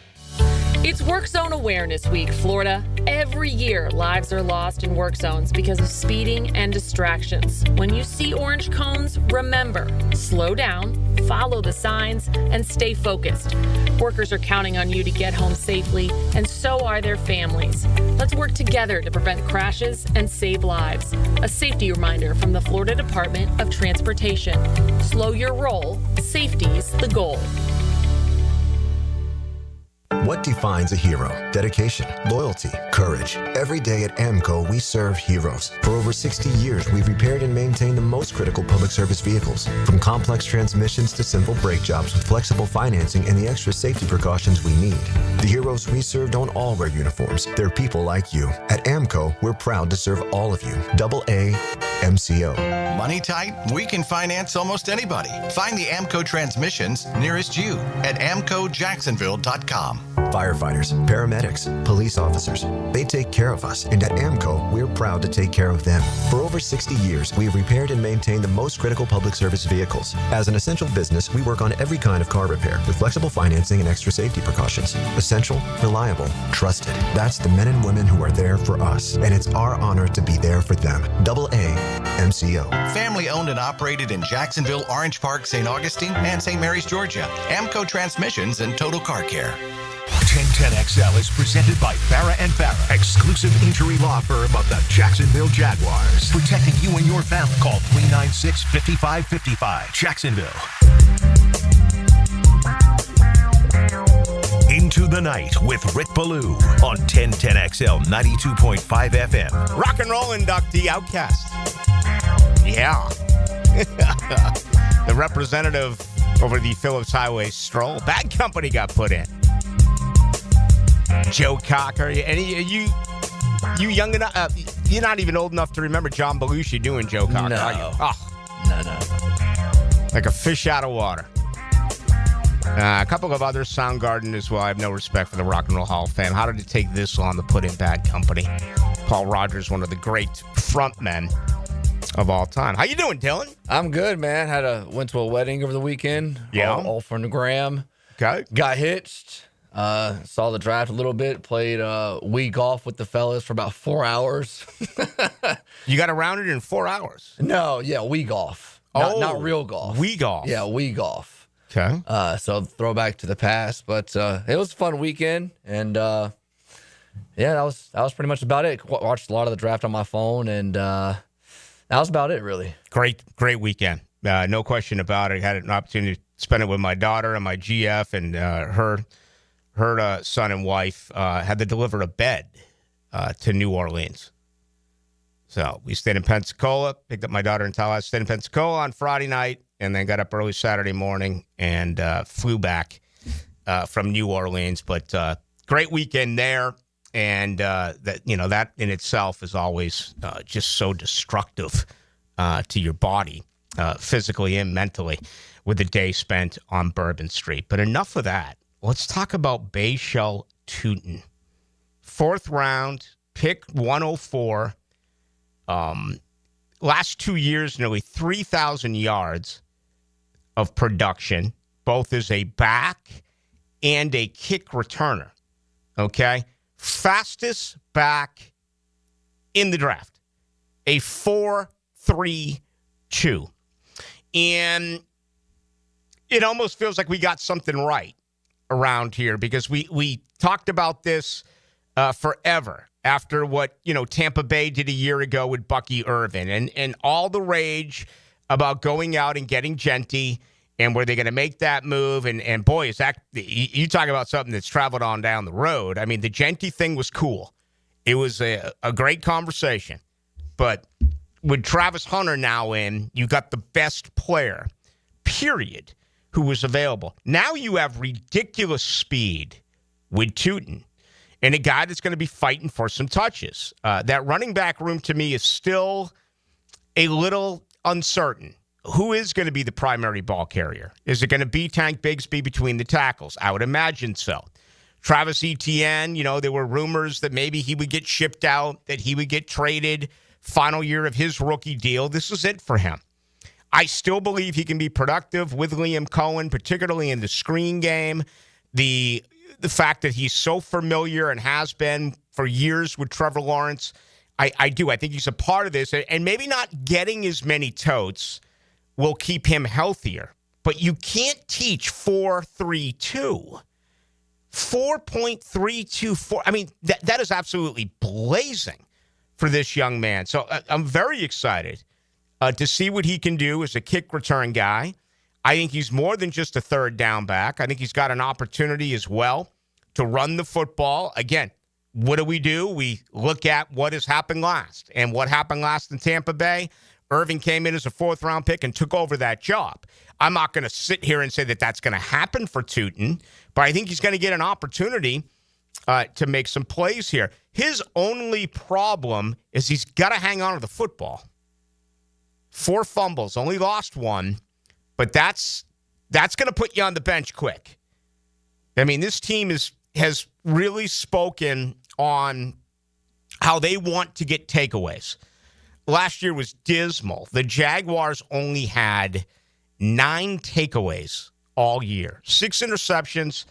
It's Work Zone Awareness Week, Florida. Every year, lives are lost in work zones because of speeding and distractions. When you see orange cones, remember, slow down, follow the signs, and stay focused. Workers are counting on you to get home safely, and so are their families. Let's work together to prevent crashes and save lives. A safety reminder from the Florida Department of Transportation. Slow your roll. Safety's the goal. What defines a hero? Dedication, loyalty, courage. Every day at AMCO, we serve heroes. For over 60 years, we've repaired and maintained the most critical public service vehicles. From complex transmissions to simple brake jobs with flexible financing and the extra safety precautions we need. The heroes we serve don't all wear uniforms. They're people like you. At AMCO, we're proud to serve all of you. AA MCO. Money tight? We can finance almost anybody. Find the AMCO transmissions nearest you at amcojacksonville.com. Firefighters, paramedics, police officers, they take care of us, and at AMCO, we're proud to take care of them. For over 60 years, we've repaired and maintained the most critical public service vehicles. As an essential business, we work on every kind of car repair with flexible financing and extra safety precautions. Essential, reliable, trusted. That's the men and women who are there for us, and it's our honor to be there for them. AA MCO. Family owned and operated in Jacksonville, Orange Park, St. Augustine, and St. Mary's, Georgia. AMCO Transmissions and Total Car Care. 1010XL is presented by Farah & Farah, exclusive injury law firm of the Jacksonville Jaguars. Protecting you and your family. Call 396-5555. Jacksonville. Into the Night with Rick Ballou on 1010XL 92.5 FM. Rock and roll inductee Outcast. Yeah. The representative over the Phillips Highway stroll. Bad Company got put in. Joe Cocker. You young enough? You're not even old enough to remember John Belushi doing Joe Cocker, are you? Oh. No. Like a fish out of water. A couple of others, Soundgarden as well. I have no respect for the Rock and Roll Hall of Fame. How did it take this long to put in Bad Company? Paul Rodgers, one of the great frontmen of all time. How you doing, Dylan? I'm good, man. Went to a wedding over the weekend. Yeah. All from the gram. Okay. Got hitched. Saw the draft a little bit. Played Wii golf with the fellas for about 4 hours. You got around it in 4 hours? No, yeah, Wii golf. Not real golf. Wii golf. Yeah, Wii golf. Okay. So throwback to the past, but it was a fun weekend, and that was pretty much about it. Watched a lot of the draft on my phone, and that was about it, really. Great weekend. No question about it. Had an opportunity to spend it with my daughter and my GF, and her son and wife had to deliver a bed to New Orleans. So we stayed in Pensacola, picked up my daughter in Tallahassee, stayed in Pensacola on Friday night, and then got up early Saturday morning and flew back from New Orleans. But great weekend there, and that in itself is always just so destructive to your body, physically and mentally, with the day spent on Bourbon Street. But enough of that. Let's talk about Bayshell Tootin. 4th round, pick 104. Last 2 years, nearly 3,000 yards of production, both as a back and a kick returner. Okay? Fastest back in the draft. A 4.32. And it almost feels like we got something right around here, because we talked about this forever after what Tampa Bay did a year ago with Bucky Irvin, and all the rage about going out and getting Genty, and were they going to make that move? And boy, is that, you talk about something that's traveled on down the road. I mean, the Genty thing was cool. It was a great conversation. But with Travis Hunter now in, you got the best player, period, who was available. Now you have ridiculous speed with Tootin, and a guy that's going to be fighting for some touches. That running back room, to me, is still a little uncertain. Who is going to be the primary ball carrier? Is it going to be Tank Bigsby between the tackles? I would imagine so. Travis Etienne, there were rumors that maybe he would get shipped out, that he would get traded. Final year of his rookie deal. This is it for him. I still believe he can be productive with Liam Cohen, particularly in the screen game. The fact that he's so familiar and has been for years with Trevor Lawrence, I do. I think he's a part of this. And maybe not getting as many totes will keep him healthier. But you can't teach 4.32. 4.324. I mean, that is absolutely blazing for this young man. So I'm very excited to see what he can do as a kick return guy. I think he's more than just a third down back. I think he's got an opportunity as well to run the football. Again, what do? We look at what has happened last. And what happened last in Tampa Bay, Irving came in as a 4th-round pick and took over that job. I'm not going to sit here and say that that's going to happen for Tootin, but I think he's going to get an opportunity to make some plays here. His only problem is he's got to hang on to the football. 4 fumbles, only lost 1, but that's going to put you on the bench quick. I mean, this team has really spoken on how they want to get takeaways. Last year was dismal. The Jaguars only had 9 takeaways all year, 6 interceptions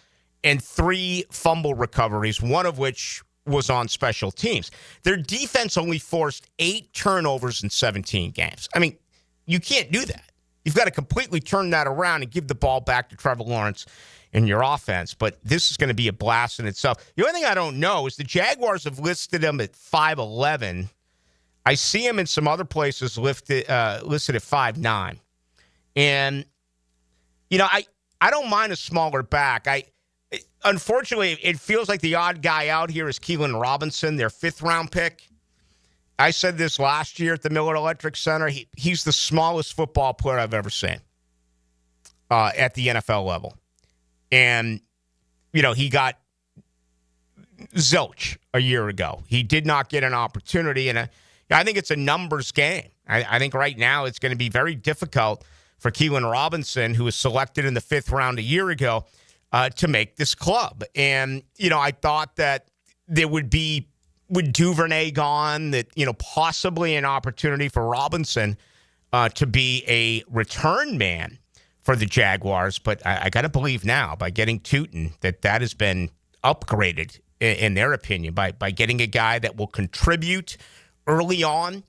and 3 fumble recoveries, one of which was on special teams. Their defense only forced 8 turnovers in 17 games. I mean, you can't do that. You've got to completely turn that around and give the ball back to Trevor Lawrence in your offense. But this is going to be a blast in itself. The only thing I don't know is the Jaguars have listed him at 5'11". I see him in some other places listed at 5'9". And, I don't mind a smaller back. Unfortunately, it feels like the odd guy out here is Keelan Robinson, their 5th-round pick. I said this last year at the Miller Electric Center. He's the smallest football player I've ever seen at the NFL level. And, he got zilch a year ago. He did not get an opportunity. And I think it's a numbers game. I think right now it's going to be very difficult for Keelan Robinson, who was selected in the 5th round a year ago, to make this club. And, I thought that there would be, with Duvernay gone, that, possibly an opportunity for Robinson to be a return man for the Jaguars. But I got to believe now, by getting Tootin, that has been upgraded, in their opinion, by getting a guy that will contribute early on,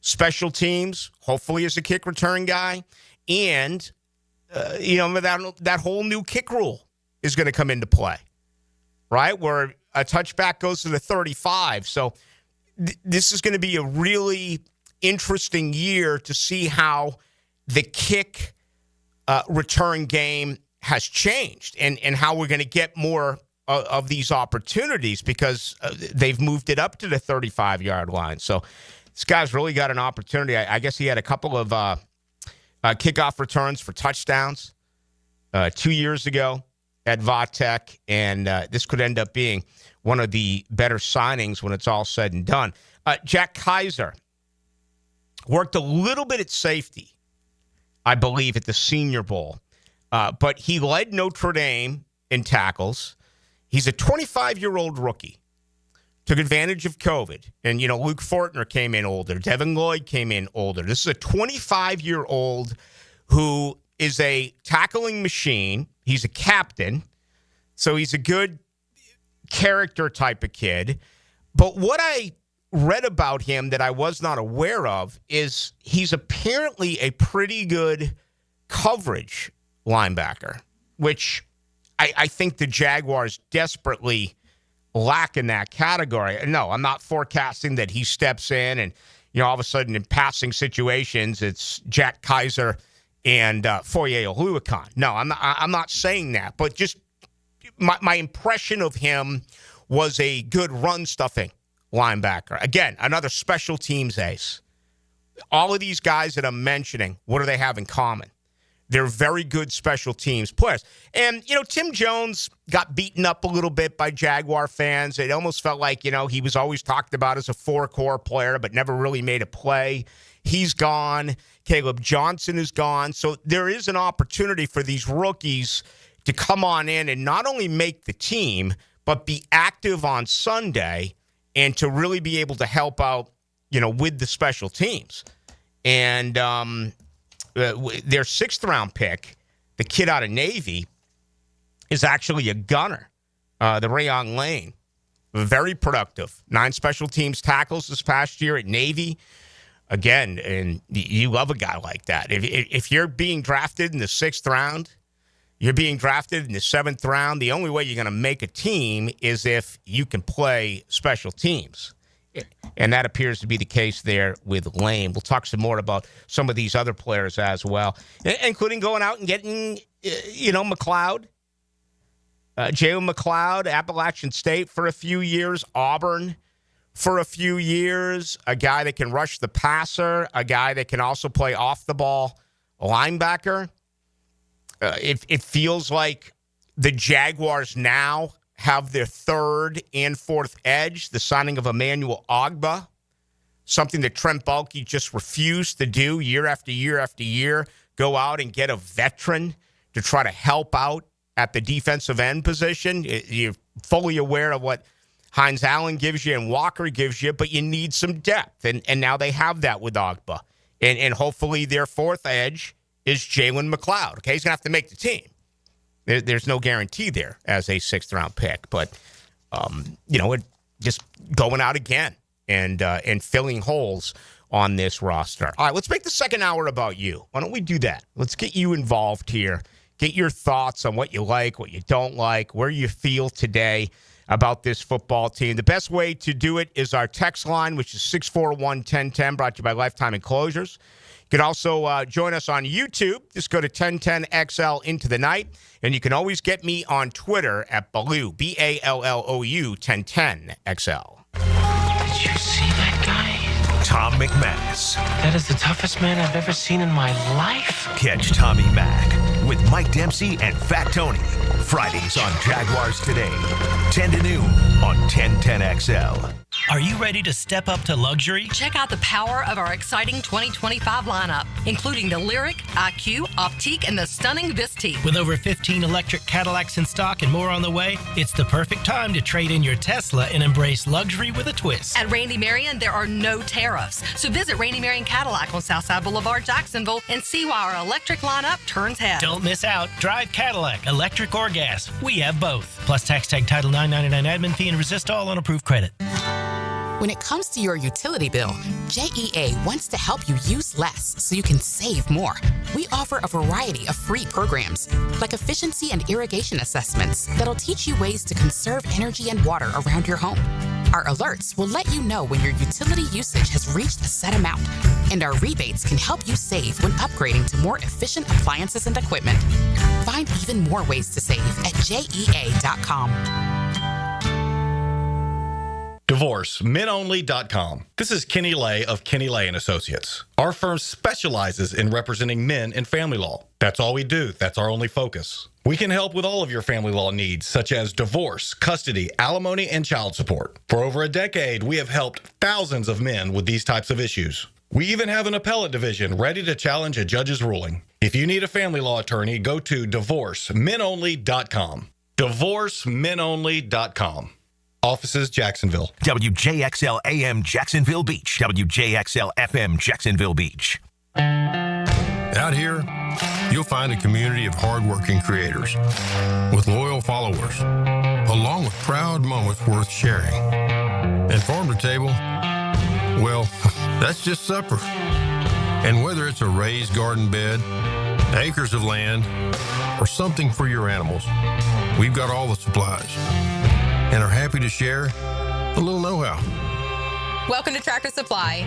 special teams, hopefully as a kick return guy, and that whole new kick rule is going to come into play, right? Where a touchback goes to the 35. So this is going to be a really interesting year to see how the kick return game has changed and how we're going to get more of these opportunities, because they've moved it up to the 35-yard line. So this guy's really got an opportunity. I guess he had a couple of kickoff returns for touchdowns 2 years ago at Vatech, and this could end up being one of the better signings when it's all said and done. Jack Kaiser worked a little bit at safety, I believe, at the Senior Bowl, but he led Notre Dame in tackles. He's a 25-year-old rookie. Took advantage of COVID. And, Luke Fortner came in older. Devin Lloyd came in older. This is a 25-year-old who is a tackling machine. He's a captain. So he's a good character type of kid. But what I read about him that I was not aware of is he's apparently a pretty good coverage linebacker, which I think the Jaguars desperately lack in that category. No, I'm not forecasting that he steps in and, all of a sudden in passing situations, it's Jack Kaiser and Foye Oluokun. No, I'm not saying that. But just my impression of him was a good run-stuffing linebacker. Again, another special teams ace. All of these guys that I'm mentioning, what do they have in common? They're very good special teams players. And, Tim Jones got beaten up a little bit by Jaguar fans. It almost felt like, he was always talked about as a 4-core player, but never really made a play. He's gone. Caleb Johnson is gone. So there is an opportunity for these rookies to come on in and not only make the team, but be active on Sunday and to really be able to help out, with the special teams. And, their 6th-round pick, the kid out of Navy, is actually a gunner, the Rayon Lane. Very productive. 9 special teams tackles this past year at Navy. Again, and you love a guy like that. If you're being drafted in the 6th round, you're being drafted in the 7th round, the only way you're going to make a team is if you can play special teams. And that appears to be the case there with Lane. We'll talk some more about some of these other players as well, including going out and getting, McLeod. Jalen McLeod, Appalachian State for a few years, Auburn for a few years, a guy that can rush the passer, a guy that can also play off the ball linebacker. It feels like the Jaguars now have their 3rd and 4th edge, the signing of Emmanuel Ogbah, something that Trent Baalke just refused to do year after year after year, go out and get a veteran to try to help out at the defensive end position. You're fully aware of what Hines Allen gives you and Walker gives you, but you need some depth. And now they have that with Ogbah. And hopefully their 4th edge is Jalen McLeod. Okay, he's going to have to make the team. There's no guarantee there as a 6th-round pick, but it just going out again and filling holes on this roster. All right, let's make the second hour about you. Why don't we do that? Let's get you involved here. Get your thoughts on what you like, what you don't like, where you feel today about this football team. The best way to do it is our text line, which is 641-1010, brought to you by Lifetime Enclosures. You can also join us on YouTube. Just go to 1010XL into the night. And you can always get me on Twitter at Ballou, Ballou 1010XL. Did you see that guy? Tom McManus. That is the toughest man I've ever seen in my life. Catch Tommy Mack with Mike Dempsey and Fat Tony. Fridays on Jaguars Today, 10 to noon on 1010XL. Are you ready to step up to luxury? Check out the power of our exciting 2025 lineup, including the Lyric, IQ, Optique, and the stunning Vistique. With over 15 electric Cadillacs in stock and more on the way, it's the perfect time to trade in your Tesla and embrace luxury with a twist. At Randy Marion, there are no tariffs. So visit Randy Marion Cadillac on Southside Boulevard, Jacksonville, and see why our electric lineup turns heads. Don't miss out. Drive Cadillac, electric or gas. We have both. Plus tax tag title $9.99 admin fee and resist all on approved credit. When it comes to your utility bill, JEA wants to help you use less so you can save more. We offer a variety of free programs, like efficiency and irrigation assessments that'll teach you ways to conserve energy and water around your home. Our alerts will let you know when your utility usage has reached a set amount, and our rebates can help you save when upgrading to more efficient appliances and equipment. Find even more ways to save at JEA.com. DivorceMenOnly.com. This is Kenny Lay of Kenny Lay & Associates. Our firm specializes in representing men in family law. That's all we do. That's our only focus. We can help with all of your family law needs, such as divorce, custody, alimony, and child support. For over a decade, we have helped thousands of men with these types of issues. We even have an appellate division ready to challenge a judge's ruling. If you need a family law attorney, go to DivorceMenOnly.com. DivorceMenOnly.com. Offices, Jacksonville. WJXL AM Jacksonville Beach. WJXL FM Jacksonville Beach. Out here, you'll find a community of hardworking creators with loyal followers, along with proud moments worth sharing. And farm to table, well, that's just supper. And whether it's a raised garden bed, acres of land, or something for your animals, we've got all the supplies and are happy to share a little know-how. Welcome to Tractor Supply.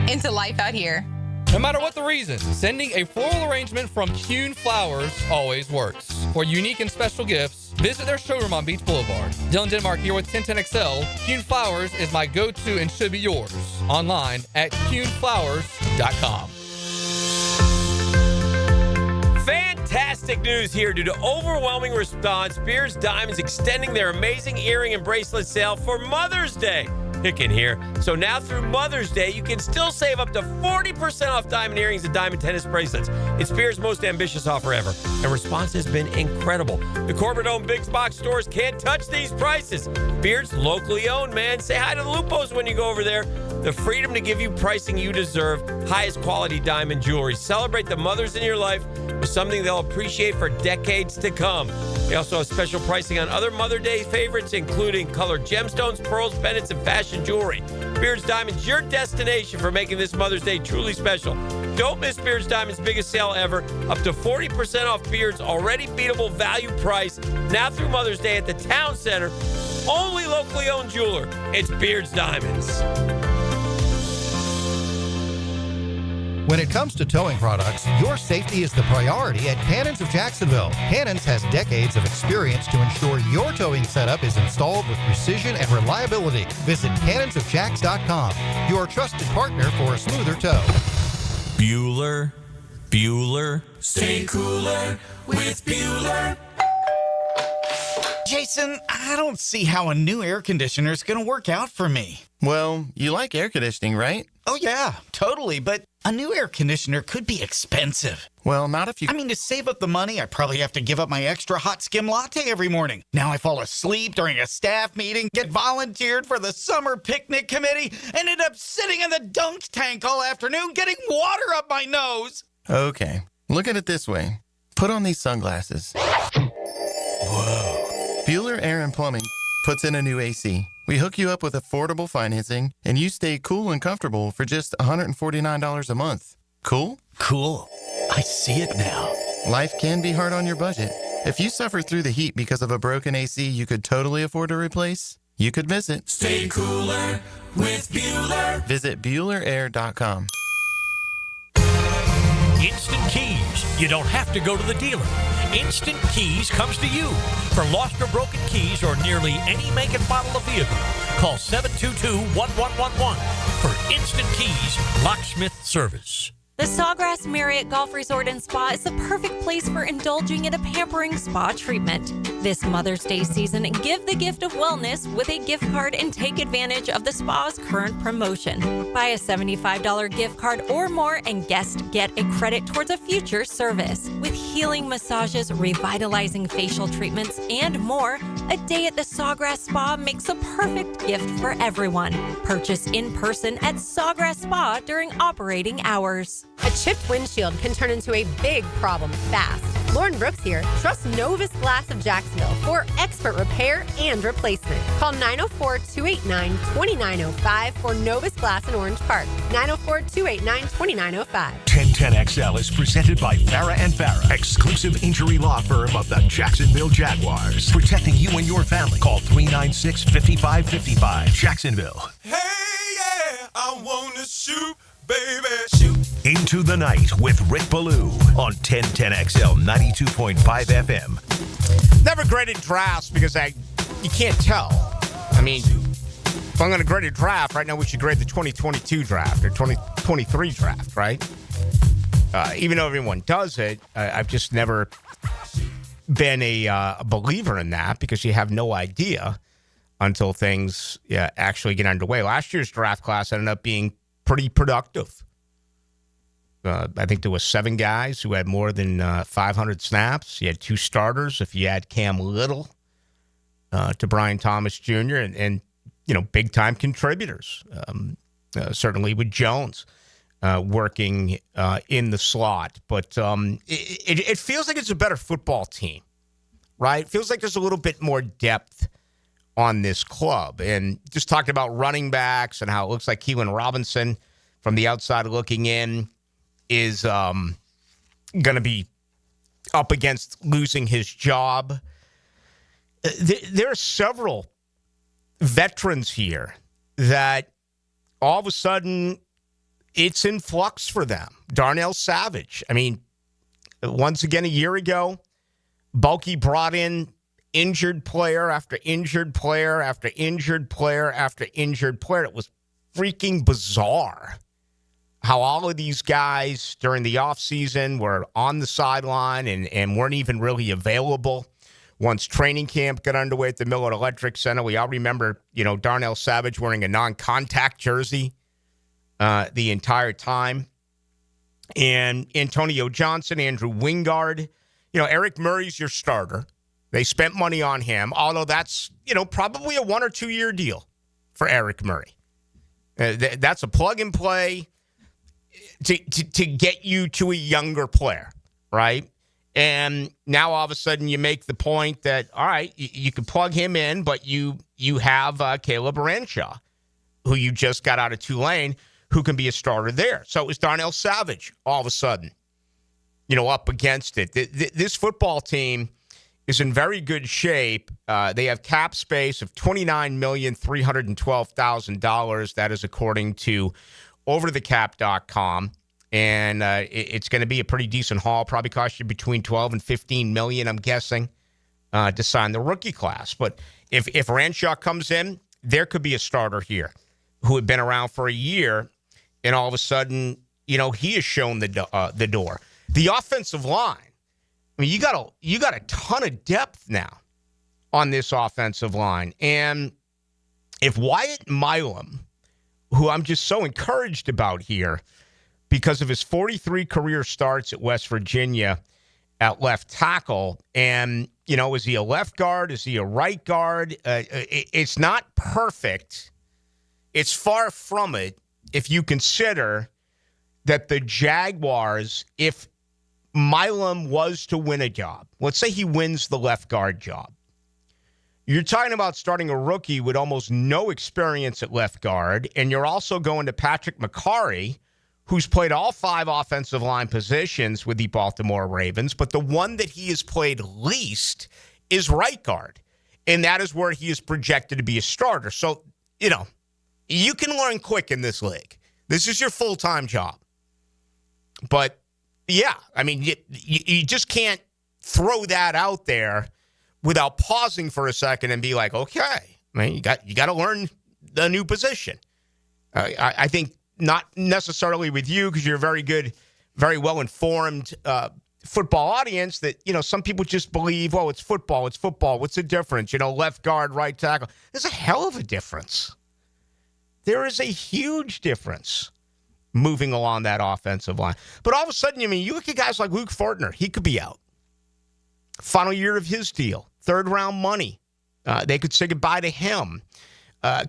Into life out here. No matter what the reason, sending a floral arrangement from Kuhn Flowers always works. For unique and special gifts, visit their showroom on Beach Boulevard. Dylan Denmark here with 1010XL. Kuhn Flowers is my go-to and should be yours. Online at KuhnFlowers.com. Fantastic news here. Due to overwhelming response, Beard's Diamonds extending their amazing earring and bracelet sale for Mother's Day. Hicken here. So now through Mother's Day, you can still save up to 40% off diamond earrings and diamond tennis bracelets. It's Beard's most ambitious offer ever, and response has been incredible. The corporate-owned big box stores can't touch these prices. Beard's locally owned, man. Say hi to the Lupos when you go over there. The freedom to give you pricing you deserve. Highest quality diamond jewelry. Celebrate the mothers in your life with something they'll appreciate for decades to come. They also have special pricing on other Mother Day favorites, including colored gemstones, pearls, pendants, and fashion jewelry. Beard's Diamonds, your destination for making this Mother's Day truly special. Don't miss Beard's Diamonds' biggest sale ever. Up to 40% off Beard's already beatable value price. Now through Mother's Day at the Town Center. Only locally owned jeweler. It's Beard's Diamonds. When it comes to towing products, your safety is the priority at Cannons of Jacksonville. Cannons has decades of experience to ensure your towing setup is installed with precision and reliability. Visit cannonsofjacks.com, your trusted partner for a smoother tow. Bueller. Stay cooler with Bueller. Jason, I don't see how a new air conditioner is going to work out for me. Well, you like air conditioning, right? Oh, yeah, totally. But a new air conditioner could be expensive. Well, not if you... I mean, to save up the money, I probably have to give up my extra hot skim latte every morning. Now I fall asleep during a staff meeting, get volunteered for the summer picnic committee, and end up sitting in the dunk tank all afternoon getting water up my nose. Okay, look at it this way. Put on these sunglasses. Whoa. Bueller Air and Plumbing puts in a new AC. We hook you up with affordable financing, and you stay cool and comfortable for just $149 a month. Cool? Cool. I see it now. Life can be hard on your budget. If you suffer through the heat because of a broken AC you could totally afford to replace, you could visit. Stay cooler with Bueller. Visit BuellerAir.com. Instant Keys. You don't have to go to the dealer. Instant Keys comes to you. For lost or broken keys or nearly any make and model of vehicle, call 722-1111 for Instant Keys locksmith service. The Sawgrass Marriott Golf Resort and Spa is the perfect place for indulging in a pampering spa treatment. This Mother's Day season, give the gift of wellness with a gift card and take advantage of the spa's current promotion. Buy a $75 gift card or more and guests get a credit towards a future service. With healing massages, revitalizing facial treatments, and more, a day at the Sawgrass Spa makes a perfect gift for everyone. Purchase in person at Sawgrass Spa during operating hours. A chipped windshield can turn into a big problem fast. Lauren Brooks here. Trust Novus Glass of Jacksonville for expert repair and replacement. Call 904-289-2905 for Novus Glass in Orange Park. 904-289-2905. 1010XL is presented by Farah and Farah, exclusive injury law firm of the Jacksonville Jaguars. Protecting you and your family. Call 396-5555. Jacksonville. Hey, yeah, I want to shoot, baby, shoot. Into the Night with Rick Ballou on 1010XL 92.5 FM. Never graded drafts because you can't tell. I mean, if I'm going to grade a draft, right now we should grade the 2022 draft or 2023 draft, right? Even though everyone does it, I've just never been a believer in that because you have no idea until things actually get underway. Last year's draft class ended up being pretty productive. I think there was 7 guys who had more than 500 snaps. You had 2 starters. If you add Cam Little to Brian Thomas Jr. and big time contributors, certainly with Jones working in the slot. But it feels like it's a better football team, right? It feels like there's a little bit more depth on this club. And just talking about running backs and how it looks like Keelan Robinson from the outside looking in is going to be up against losing his job. There are several veterans here that all of a sudden it's in flux for them. Darnell Savage. I mean, once again, a year ago, Bulky brought in injured player after injured player after injured player after injured player. It was freaking bizarre how all of these guys during the offseason were on the sideline and weren't even really available. Once training camp got underway at the Millard Electric Center, we all remember, Darnell Savage wearing a non-contact jersey the entire time. And Antonio Johnson, Andrew Wingard, Eric Murray's your starter. They spent money on him, although that's, probably a 1 or 2 year deal for Eric Murray. That's a plug and play to get you to a younger player, right? And now all of a sudden you make the point that, all right, you can plug him in, but you have Caleb Renshaw, who you just got out of Tulane, who can be a starter there. So it was Darnell Savage all of a sudden, up against it. This football team is in very good shape. They have cap space of $29,312,000. That is according to overthecap.com. And it's going to be a pretty decent haul. Probably cost you between $12 and $15 million, I'm guessing, to sign the rookie class. But if Renshaw comes in, there could be a starter here who had been around for a year, and all of a sudden, he has shown the door. The offensive line. I mean, you got a ton of depth now on this offensive line. And if Wyatt Milam, who I'm just so encouraged about here because of his 43 career starts at West Virginia at left tackle, and, is he a left guard? Is he a right guard? It's not perfect. It's far from it if you consider that the Jaguars, if Milam was to win a job, let's say he wins the left guard job, you're talking about starting a rookie with almost no experience at left guard, and you're also going to Patrick McCarry, who's played all 5 offensive line positions with the Baltimore Ravens, but the one that he has played least is right guard, and that is where he is projected to be a starter. So, you can learn quick in this league. This is your full-time job. But, yeah, I mean, you just can't throw that out there without pausing for a second and be like, okay, I mean, you got to learn the new position. I think not necessarily with you because you're a very good very well-informed football audience that, some people just believe, oh, it's football. What's the difference? Left guard, right tackle. There's a hell of a difference. There is a huge difference moving along that offensive line. But all of a sudden, you look at guys like Luke Fortner. He could be out. Final year of his deal. Third-round money. They could say goodbye to him.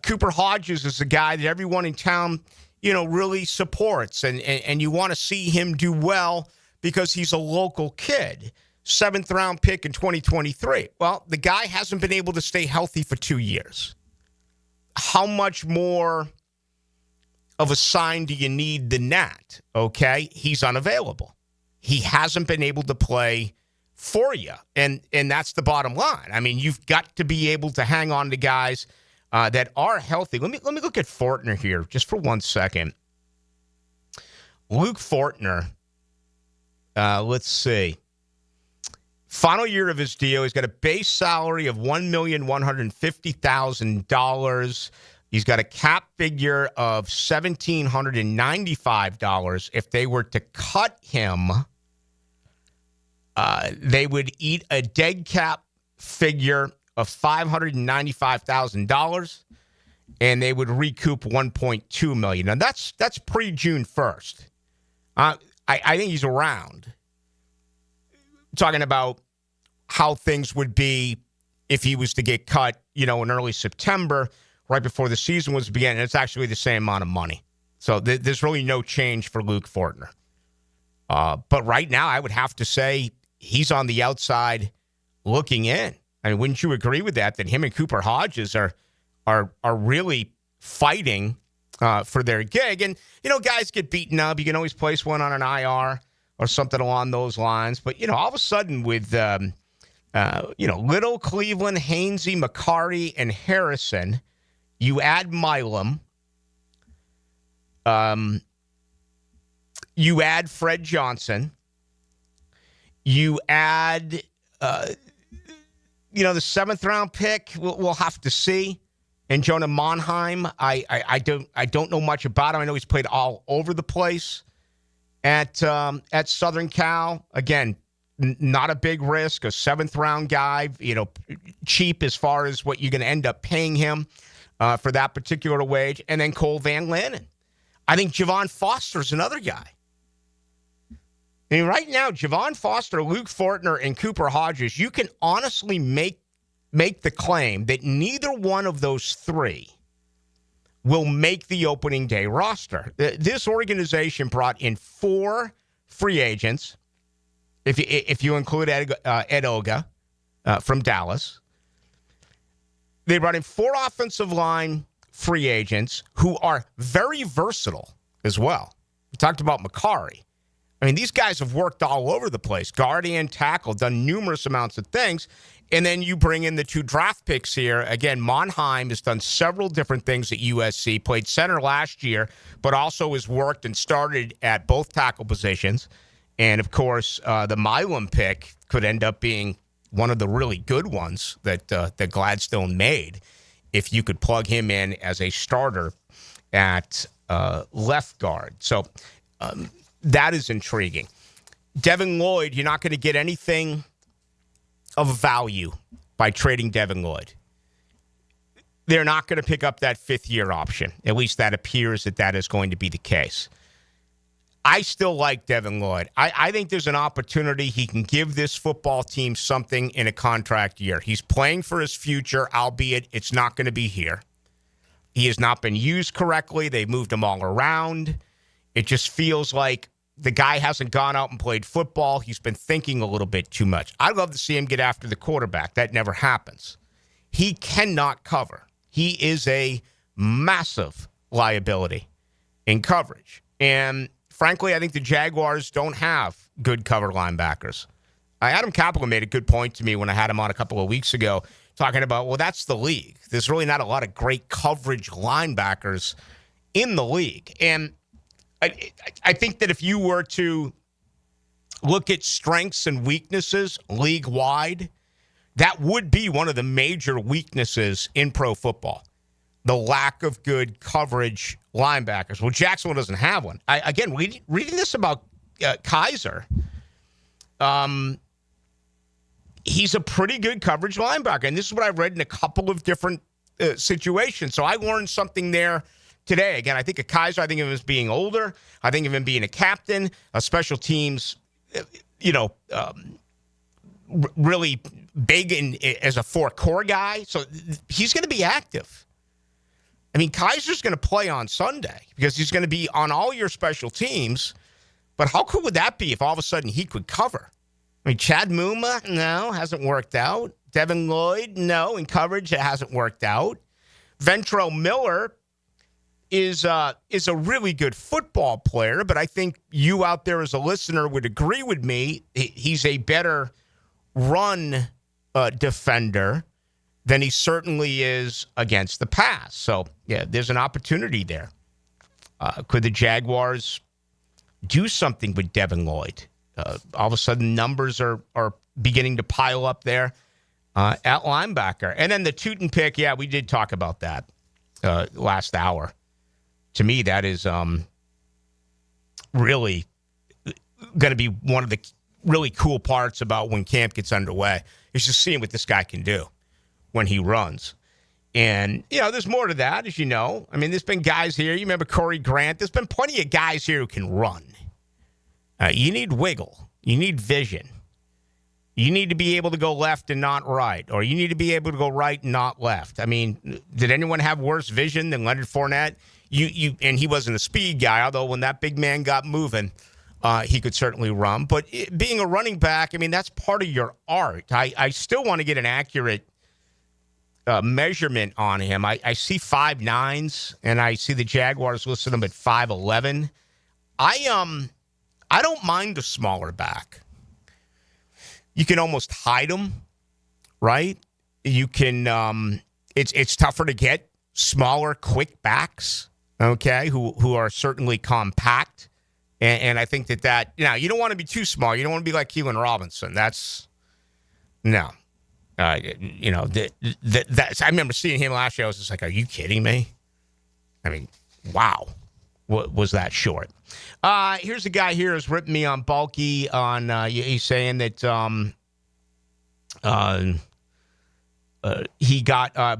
Cooper Hodges is a guy that everyone in town, really supports. And you want to see him do well because he's a local kid. 7th-round pick in 2023. Well, the guy hasn't been able to stay healthy for 2 years. How much more of a sign do you need than that? Okay, he's unavailable. He hasn't been able to play for you, and that's the bottom line. I mean, you've got to be able to hang on to guys that are healthy. Let me look at Fortner here just for 1 second. Luke Fortner, let's see. Final year of his deal, he's got a base salary of $1,150,000. He's got a cap figure of $1,795. If they were to cut him, they would eat a dead cap figure of $595,000, and they would recoup $1.2 million. Now that's pre-June 1st. I think he's around. Talking about how things would be if he was to get cut, in early September, right before the season was beginning. It's actually the same amount of money. So there's really no change for Luke Fortner. But right now, I would have to say he's on the outside looking in. I mean, wouldn't you agree with that? That him and Cooper Hodges are really fighting for their gig. And, guys get beaten up. You can always place one on an IR or something along those lines. But, all of a sudden with, Little, Cleveland, Hainsey, McCarty, and Harrison, you add Milam. You add Fred Johnson. You add, the 7th-round pick. We'll have to see. And Jonah Monheim, I don't know much about him. I know he's played all over the place at Southern Cal. Again, not a big risk. A 7th-round guy, cheap as far as what you're going to end up paying him for that particular wage. And then Cole Van Lannon. I think Javon Foster's another guy. I mean, right now, Javon Foster, Luke Fortner, and Cooper Hodges, you can honestly make the claim that neither one of those three will make the opening day roster. This organization brought in 4 free agents, if you include Ed Oga from Dallas. They brought in 4 offensive line free agents who are very versatile as well. We talked about McCarry. I mean, these guys have worked all over the place. Guard and tackle, done numerous amounts of things. And then you bring in the 2 draft picks here. Again, Monheim has done several different things at USC, played center last year, but also has worked and started at both tackle positions. And, of course, the Milam pick could end up being one of the really good ones that Gladstone made if you could plug him in as a starter at left guard. So that is intriguing. Devin Lloyd, you're not going to get anything of value by trading Devin Lloyd. They're not going to pick up that 5th-year option. At least that appears that is going to be the case. I still like Devin Lloyd. I think there's an opportunity he can give this football team something in a contract year. He's playing for his future, albeit it's not going to be here. He has not been used correctly. They moved him all around. It just feels like the guy hasn't gone out and played football. He's been thinking a little bit too much. I'd love to see him get after the quarterback. That never happens. He cannot cover. He is a massive liability in coverage. And frankly, I think the Jaguars don't have good cover linebackers. Adam Kaplan made a good point to me when I had him on a couple of weeks ago, talking about, well, that's the league. There's really not a lot of great coverage linebackers in the league. And I think that if you were to look at strengths and weaknesses league-wide, that would be one of the major weaknesses in pro football, the lack of good coverage linebackers. Well, Jacksonville doesn't have one. Again, reading this about Kaiser, he's a pretty good coverage linebacker. And this is what I read in a couple of different situations. So I learned something there today. Again, I think of Kaiser, I think of him as being older. I think of him being a captain, a special teams, really big as a four-core guy. So he's going to be active. I mean, Kaiser's going to play on Sunday because he's going to be on all your special teams. But how cool would that be if all of a sudden he could cover? I mean, Chad Muma, no, hasn't worked out. Devin Lloyd, no, in coverage, it hasn't worked out. Ventrell Miller is a really good football player, but I think you out there as a listener would agree with me. He's a better run defender than he certainly is against the pass. So, yeah, there's an opportunity there. Could the Jaguars do something with Devin Lloyd? All of a sudden, numbers are beginning to pile up there at linebacker. And then the Tootin pick, yeah, we did talk about that last hour. To me, that is really going to be one of the really cool parts about when camp gets underway. Is just seeing what this guy can do when he runs. And, there's more to that, as you know. I mean, there's been guys here. You remember Corey Grant. There's been plenty of guys here who can run. You need wiggle. You need vision. You need to be able to go left and not right, or you need to be able to go right and not left. I mean, did anyone have worse vision than Leonard Fournette? And he wasn't a speed guy, although when that big man got moving, he could certainly run. But being a running back, I mean, that's part of your art. I still want to get an accurate measurement on him. I see 5'9s, and I see the Jaguars listed him at 5'11". I don't mind a smaller back. You can almost hide them, right? You can. It's tougher to get smaller, quick backs, okay, who are certainly compact. And I think that you don't want to be too small. You don't want to be like Keelan Robinson. That's no. That's. I remember seeing him last year. I was just like, "Are you kidding me?" I mean, wow, what was that short? Here's a guy here who's ripping me on Bulky. He's saying that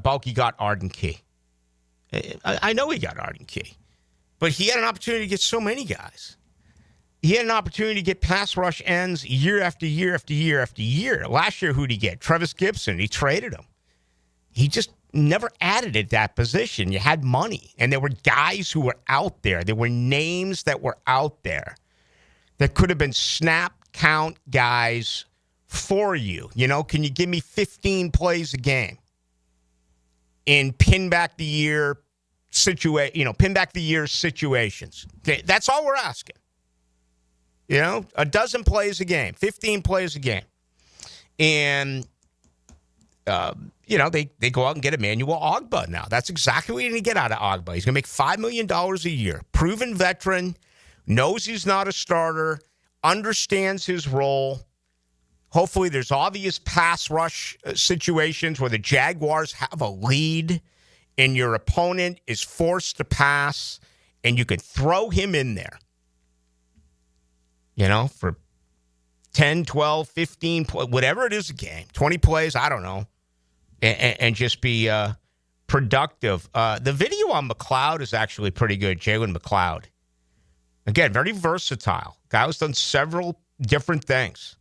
Bulky got Arden Key. I know he got Arden Key, but he had an opportunity to get so many guys. He had an opportunity to get pass rush ends year after year after year after year. Last year, who'd he get? Travis Gibson. He traded him. He just never added at that position. You had money, and there were guys who were out there. There were names that were out there that could have been snap count guys for you. Can you give me 15 plays a game and pin back the year situations? Okay, that's all we're asking. A dozen plays a game, 15 plays a game. And, they go out and get Emmanuel Ogbah now. That's exactly what you're going to get out of Ogbah. He's going to make $5 million a year. Proven veteran, knows he's not a starter, understands his role. Hopefully there's obvious pass rush situations where the Jaguars have a lead and your opponent is forced to pass, and you can throw him in there. For 10, 12, 15, whatever it is a game, 20 plays, I don't know, and just be productive. The video on McLeod is actually pretty good, Jalen McLeod. Again, very versatile. Guy who's done several different things,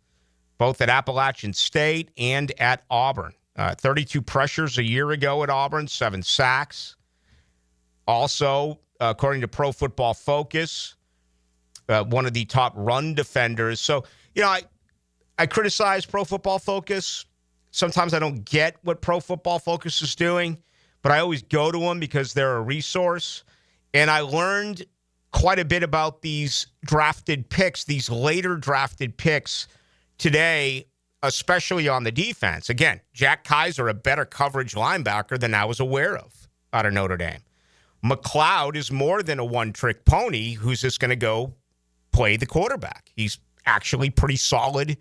both at Appalachian State and at Auburn. 32 pressures a year ago at Auburn, 7 sacks. Also, according to Pro Football Focus, one of the top run defenders. So, I criticize Pro Football Focus. Sometimes I don't get what Pro Football Focus is doing, but I always go to them because they're a resource. And I learned quite a bit about these drafted picks, these later drafted picks today, especially on the defense. Again, Jack Kaiser, a better coverage linebacker than I was aware of out of Notre Dame. McLeod is more than a one-trick pony who's just going to go play the quarterback. He's actually pretty solid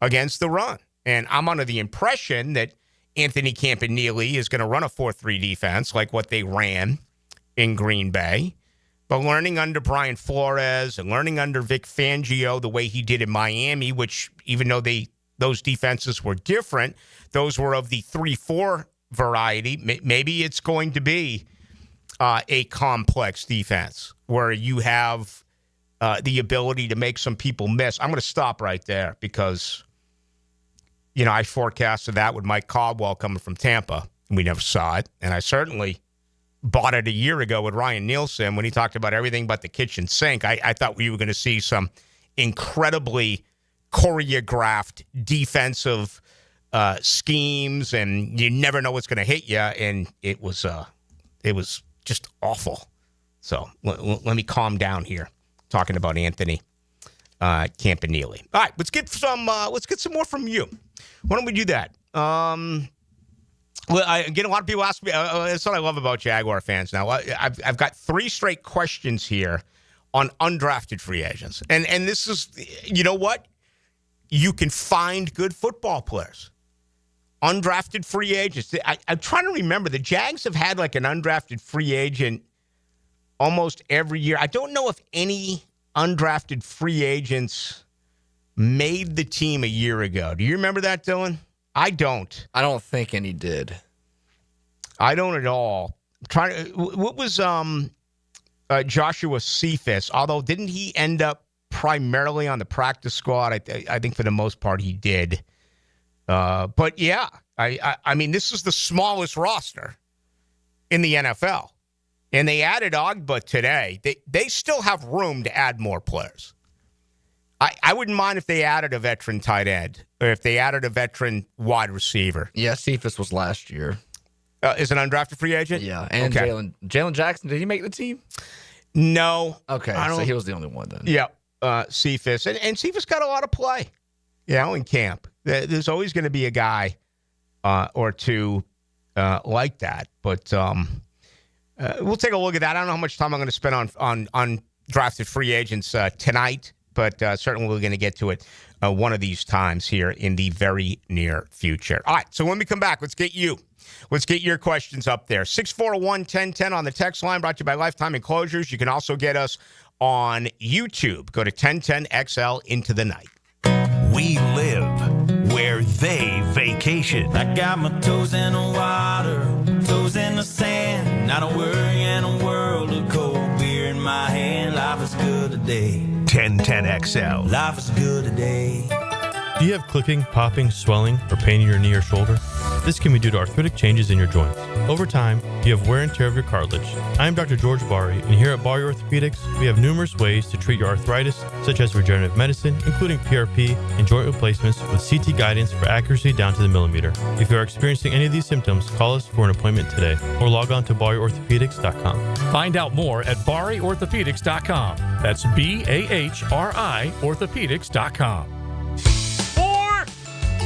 against the run. And I'm under the impression that Anthony Campanile is going to run a 4-3 defense like what they ran in Green Bay. But learning under Brian Flores and learning under Vic Fangio the way he did in Miami, which even though those defenses were different, those were of the 3-4 variety. Maybe it's going to be a complex defense where you have the ability to make some people miss. I'm going to stop right there because, I forecasted that with Mike Caldwell coming from Tampa, and we never saw it. And I certainly bought it a year ago with Ryan Nielsen when he talked about everything but the kitchen sink. I thought we were going to see some incredibly choreographed defensive schemes, and you never know what's going to hit you. And it was just awful. So let me calm down here, talking about Anthony Campanile. All right, let's get some more from you. Why don't we do that? Well, again, a lot of people ask me. That's what I love about Jaguar fans now. I've got 3 straight questions here on undrafted free agents, and this is, you know what? You can find good football players. Undrafted free agents. I'm trying to remember. The Jags have had like an undrafted free agent almost every year. I don't know if any undrafted free agents made the team a year ago. Do you remember that, Dylan? I don't. I don't think any did. I don't at all. What was Joshua Cephas? Although, didn't he end up primarily on the practice squad? I think for the most part he did. But yeah, I mean, this is the smallest roster in the NFL, and they added Ogba today. They still have room to add more players. I wouldn't mind if they added a veteran tight end or if they added a veteran wide receiver. Yeah, Cephas was last year. Is an undrafted free agent? Yeah, and okay. Jalen Jackson, did he make the team? No. Okay, so he was the only one then. Yeah, Cephas. And Cephas got a lot of play, in camp. There's always going to be a guy or two like that. But we'll take a look at that. I don't know how much time I'm going to spend on drafted free agents tonight. But certainly we're going to get to it one of these times here in the very near future. All right, so when we come back, let's get your questions up there. 641-1010 on the text line, brought to you by Lifetime Enclosures. You can also get us on YouTube. Go to 1010XL Into the Night. We live where they vacation. I got my toes in the water, toes in the sand. Not a worry in a world of cold beer in my hand. Life is good today. 1010XL. Life is good today. Do you have clicking, popping, swelling, or pain in your knee or shoulder? This can be due to arthritic changes in your joints. Over time, you have wear and tear of your cartilage. I am Dr. George Bari, and here at Bari Orthopedics, we have numerous ways to treat your arthritis, such as regenerative medicine, including PRP and joint replacements with CT guidance for accuracy down to the millimeter. If you are experiencing any of these symptoms, call us for an appointment today, or log on to BariOrthopedics.com. Find out more at BariOrthopedics.com. That's BAHRI Orthopedics.com.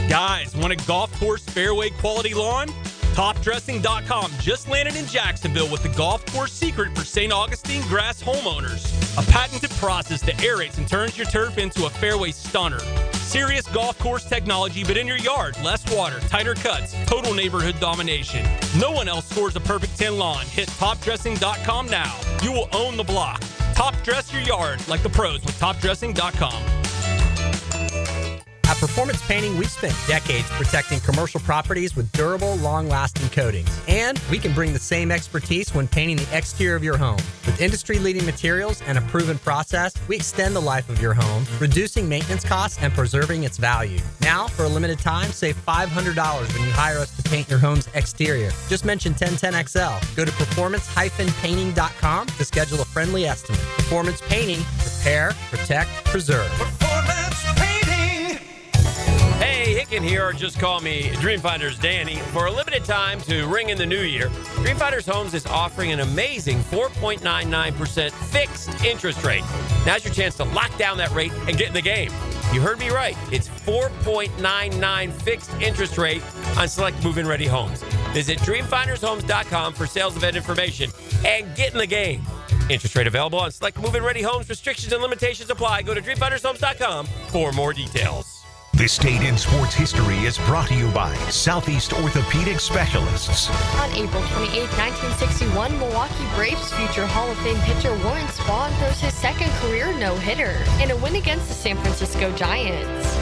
Guys, want a golf course fairway quality lawn? TopDressing.com just landed in Jacksonville with the golf course secret for St. Augustine grass homeowners. A patented process that aerates and turns your turf into a fairway stunner. Serious golf course technology, but in your yard. Less water, tighter cuts, total neighborhood domination. No one else scores a perfect 10 lawn. Hit TopDressing.com now. You will own the block. Top dress your yard like the pros with TopDressing.com. At Performance Painting, we've spent decades protecting commercial properties with durable, long-lasting coatings. And we can bring the same expertise when painting the exterior of your home. With industry-leading materials and a proven process, we extend the life of your home, reducing maintenance costs and preserving its value. Now, for a limited time, save $500 when you hire us to paint your home's exterior. Just mention 1010XL. Go to performancepainting.com to schedule a friendly estimate. Performance Painting. Repair, protect, preserve. Hey, Hicken here, or just call me Dreamfinders Danny. For a limited time to ring in the new year, Dreamfinders Homes is offering an amazing 4.99% fixed interest rate. Now's your chance to lock down that rate and get in the game. You heard me right. It's 4.99 fixed interest rate on select move-in ready homes. Visit dreamfindershomes.com for sales event information and get in the game. Interest rate available on select move-in ready homes. Restrictions and limitations apply. Go to dreamfindershomes.com for more details. This date in sports history is brought to you by Southeast Orthopedic Specialists. On April 28, 1961, Milwaukee Braves future Hall of Fame pitcher Warren Spahn throws his second career no-hitter in a win against the San Francisco Giants.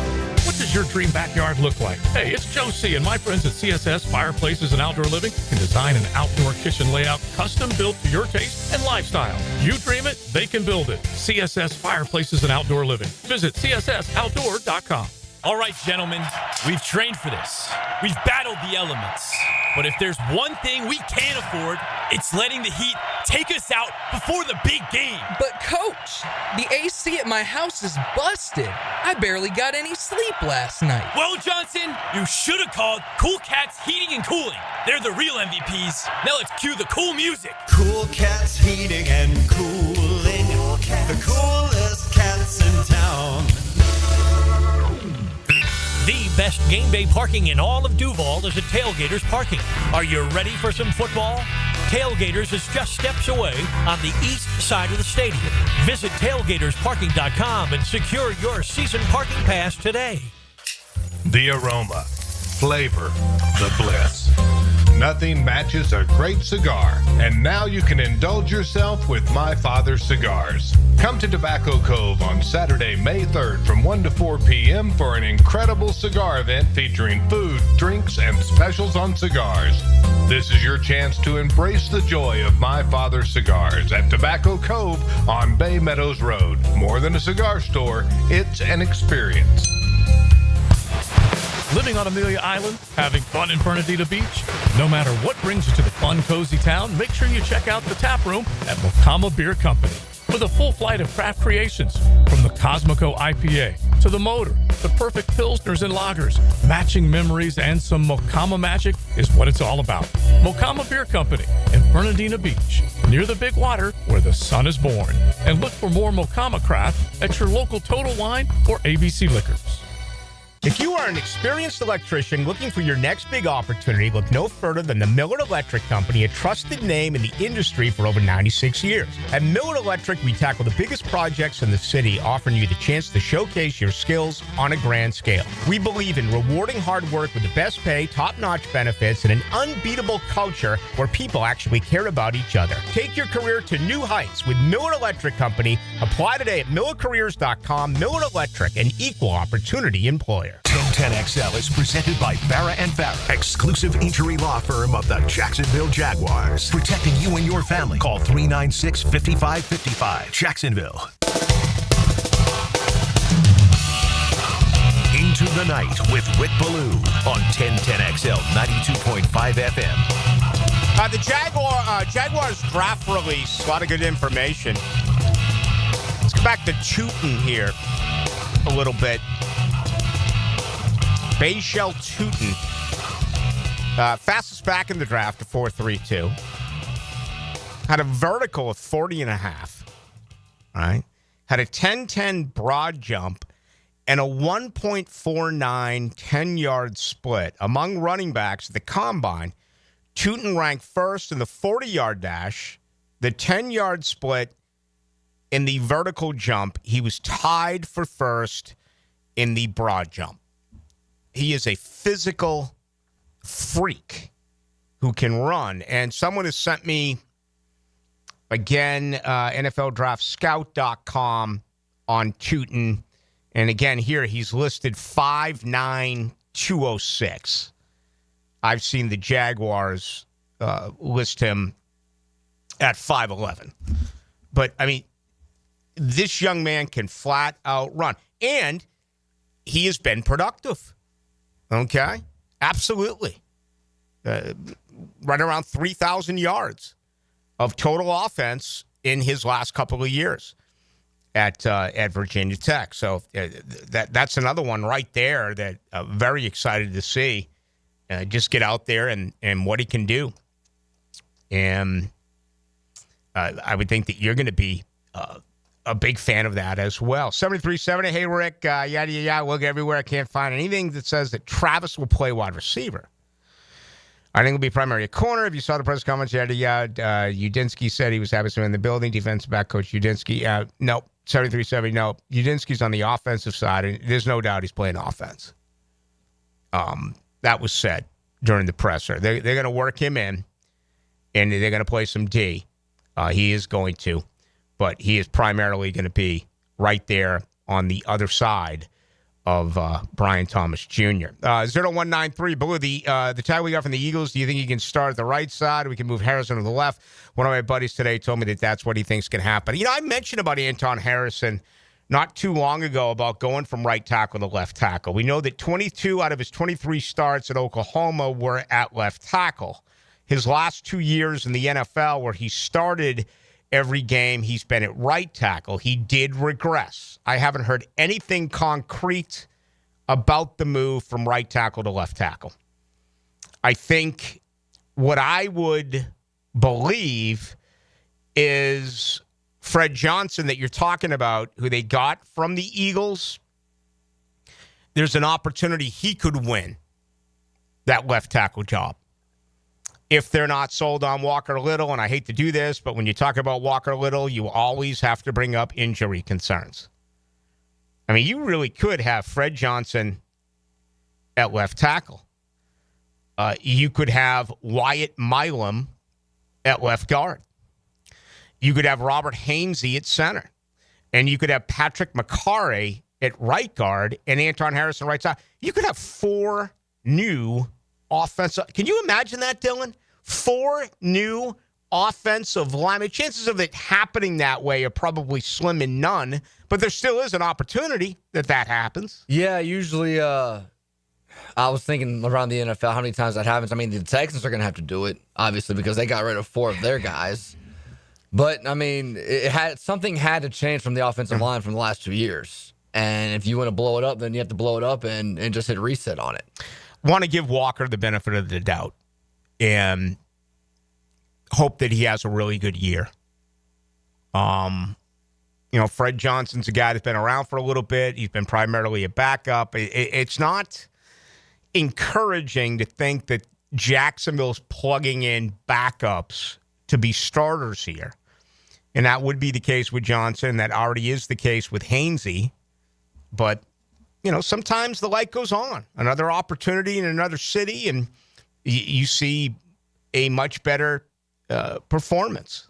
What does your dream backyard look like? Hey, it's Joe C. and my friends at CSS Fireplaces and Outdoor Living can design an outdoor kitchen layout custom built to your taste and lifestyle. You dream it, they can build it. CSS Fireplaces and Outdoor Living. Visit cssoutdoor.com. All right, gentlemen, we've trained for this. We've battled the elements. But if there's one thing we can't afford, it's letting the heat take us out before the big game. But coach, the AC at my house is busted. I barely got any sleep last night. Well, Johnson, you should have called Cool Cats Heating and Cooling. They're the real MVPs. Now let's cue the cool music. Cool Cats Heating and Cooling. The coolest cats in town. The best game day parking in all of Duval is at Tailgaters Parking. Are you ready for some football? Tailgaters is just steps away on the east side of the stadium. Visit tailgatorsparking.com and secure your season parking pass today. The aroma, flavor, the bliss. Nothing matches a great cigar, and now you can indulge yourself with My Father's Cigars. Come to Tobacco Cove on Saturday, May 3rd from 1 to 4 p.m. for an incredible cigar event featuring food, drinks, and specials on cigars. This is your chance to embrace the joy of My Father's Cigars at Tobacco Cove on Bay Meadows Road. More than a cigar store, it's an experience. Living on Amelia Island, having fun in Fernandina Beach? No matter what brings you to the fun, cozy town, make sure you check out the tap room at Mocama Beer Company. With a full flight of craft creations, from the Cosmico IPA to the Motor, the perfect Pilsners and Lagers, matching memories and some Mocama magic is what it's all about. Mocama Beer Company in Fernandina Beach, near the big water where the sun is born. And look for more Mocama craft at your local Total Wine or ABC Liquors. If you are an experienced electrician looking for your next big opportunity, look no further than the Millard Electric Company, a trusted name in the industry for over 96 years. At Millard Electric, we tackle the biggest projects in the city, offering you the chance to showcase your skills on a grand scale. We believe in rewarding hard work with the best pay, top-notch benefits, and an unbeatable culture where people actually care about each other. Take your career to new heights with Millard Electric Company. Apply today at millercareers.com. Millard Electric, an equal opportunity employer. 1010XL is presented by Farah & Farah, exclusive injury law firm of the Jacksonville Jaguars. Protecting you and your family. Call 396-5555. Jacksonville. Into the Night with Rick Ballou on 1010XL 92.5 FM. The Jaguars draft release, a lot of good information. Let's go back to Tootin here a little bit. Bayshell Tootin, fastest back in the draft, a 4.32. Had a vertical of 40.5. Right? Had a 10-10 broad jump and a 1.49 10-yard split. Among running backs at the combine, Tootin ranked first in the 40-yard dash, the 10-yard split, in the vertical jump. He was tied for first in the broad jump. He is a physical freak who can run. And someone has sent me, again, NFLDraftScout.com on Tootin. And again, here he's listed 5'9", 206. I've seen the Jaguars list him at 5'11". But, I mean, this young man can flat out run. And he has been productive. Okay? Absolutely. Right around 3,000 yards of total offense in his last couple of years at Virginia Tech. So that's another one right there that I'm very excited to see. Just get out there and what he can do. And I would think that you're going to be a big fan of that as well. 7370, hey, Rick, yada, yada, look everywhere. I can't find anything that says that Travis will play wide receiver. I think he'll be primary at corner. If you saw the press comments, yada, yada, Udinsky said he was happy to be in the building. Defensive back coach Udinsky. No, 7370. No, Udinski's on the offensive side, and there's no doubt he's playing offense. That was said during the presser. They're going to work him in, and they're going to play some D. He is going to, but he is primarily going to be right there on the other side of Brian Thomas Jr. 0193, Blue, the tag we got from the Eagles, do you think he can start at the right side, or we can move Harrison to the left? One of my buddies today told me that that's what he thinks can happen. You know, I mentioned about Anton Harrison not too long ago about going from right tackle to left tackle. We know that 22 out of his 23 starts at Oklahoma were at left tackle. His last 2 years in the NFL, where he started every game, he's been at right tackle. He did regress. I haven't heard anything concrete about the move from right tackle to left tackle. I think what I would believe is Fred Johnson that you're talking about, who they got from the Eagles, there's an opportunity he could win that left tackle job. If they're not sold on Walker Little, and I hate to do this, but when you talk about Walker Little, you always have to bring up injury concerns. I mean, you really could have Fred Johnson at left tackle. You could have Wyatt Milam at left guard. You could have Robert Hainsey at center. And you could have Patrick McCarry at right guard and Anton Harrison right side. You could have 4 new offensive. Can you imagine that, Dylan? 4 new offensive linemen. Chances of it happening that way are probably slim and none, but there still is an opportunity that happens. Yeah, usually I was thinking around the NFL how many times that happens. I mean, the Texans are going to have to do it, obviously, because they got rid of 4 of their guys. But, I mean, something had to change from the offensive line from the last 2 years. And if you want to blow it up, then you have to blow it up and just hit reset on it. Want to give Walker the benefit of the doubt and hope that he has a really good year. Fred Johnson's a guy that's been around for a little bit. He's been primarily a backup. It's not encouraging to think that Jacksonville's plugging in backups to be starters here. And that would be the case with Johnson. That already is the case with Hainsey. But sometimes the light goes on. Another opportunity in another city, and you see a much better performance.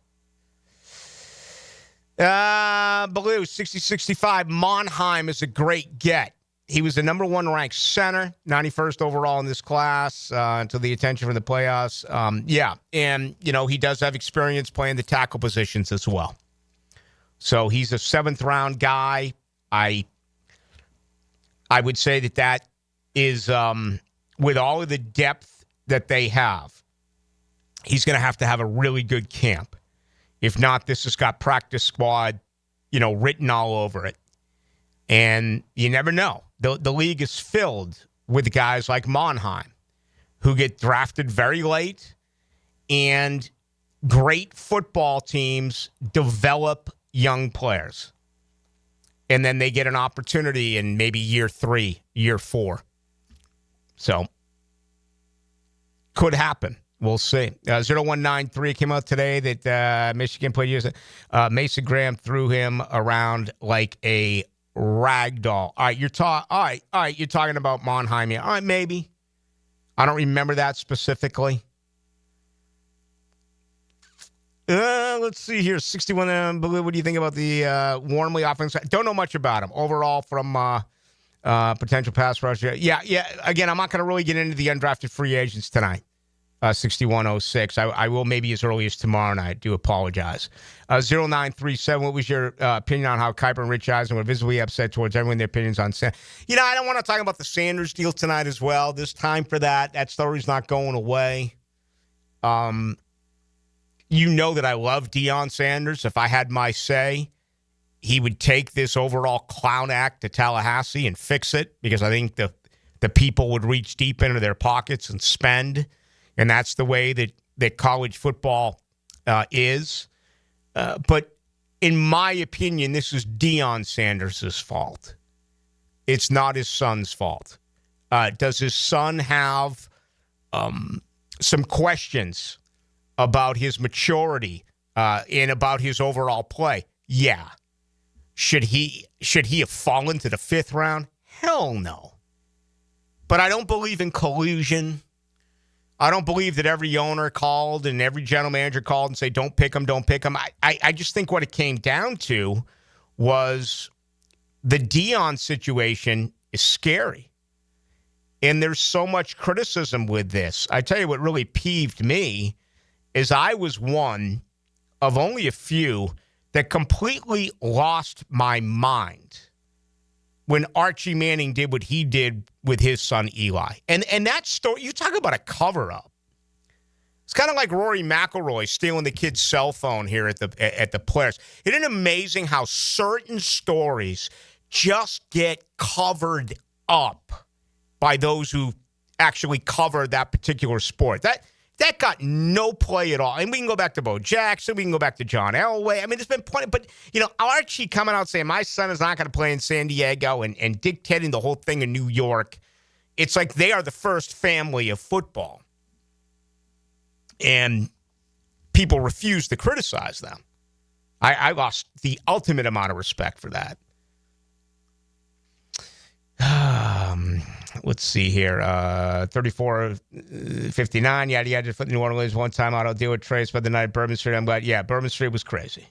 Ballou, 60-65. Monheim is a great get. He was the number 1 ranked center, 91st overall in this class until the attention from the playoffs. And, he does have experience playing the tackle positions as well. So he's a 7th-round guy. I would say that is, with all of the depth that they have, he's going to have a really good camp. If not, this has got practice squad, written all over it. And you never know. The league is filled with guys like Monheim who get drafted very late, and great football teams develop young players. And then they get an opportunity in maybe year 3, year 4. So, could happen. We'll see. 0193 came out today that Michigan played years. Mason Graham threw him around like a rag doll. All right, you're talking about Monheim here. All right, maybe. I don't remember that specifically. Let's see here. 61. What do you think about the Warmly offense? Don't know much about him overall from potential pass rush. Yeah. Again, I'm not going to really get into the undrafted free agents tonight. 6106. I will maybe as early as tomorrow night. I do apologize. 0937. What was your opinion on how Kuiper and Rich Eisen were visibly upset towards everyone? Their opinions on Sanders. I don't want to talk about the Sanders deal tonight as well. There's time for that. That story's not going away. That I love Deion Sanders. If I had my say, he would take this overall clown act to Tallahassee and fix it, because I think the people would reach deep into their pockets and spend. And that's the way that college football is. But in my opinion, this is Deion Sanders' fault. It's not his son's fault. Does his son have some questions about his maturity and about his overall play? Yeah. Should he have fallen to the 5th round? Hell no. But I don't believe in collusion. I don't believe that every owner called and every general manager called and say, don't pick him, don't pick him. I just think what it came down to was the Deion situation is scary. And there's so much criticism with this. I tell you what really peeved me is I was one of only a few that completely lost my mind when Archie Manning did what he did with his son Eli. And that story, you talk about a cover-up. It's kind of like Rory McIlroy stealing the kid's cell phone here at the Players. Isn't it amazing how certain stories just get covered up by those who actually cover that particular sport? That got no play at all. And we can go back to Bo Jackson. We can go back to John Elway. I mean, there's been plenty. But, Archie coming out saying, my son is not going to play in San Diego and dictating the whole thing in New York. It's like they are the first family of football. And people refuse to criticize them. I lost the ultimate amount of respect for that. Let's see here. 34-59. Yada, just New Orleans one time out. I'll deal with Trey. Spent the night at Bourbon Street. I'm glad. Yeah, Bourbon Street was crazy.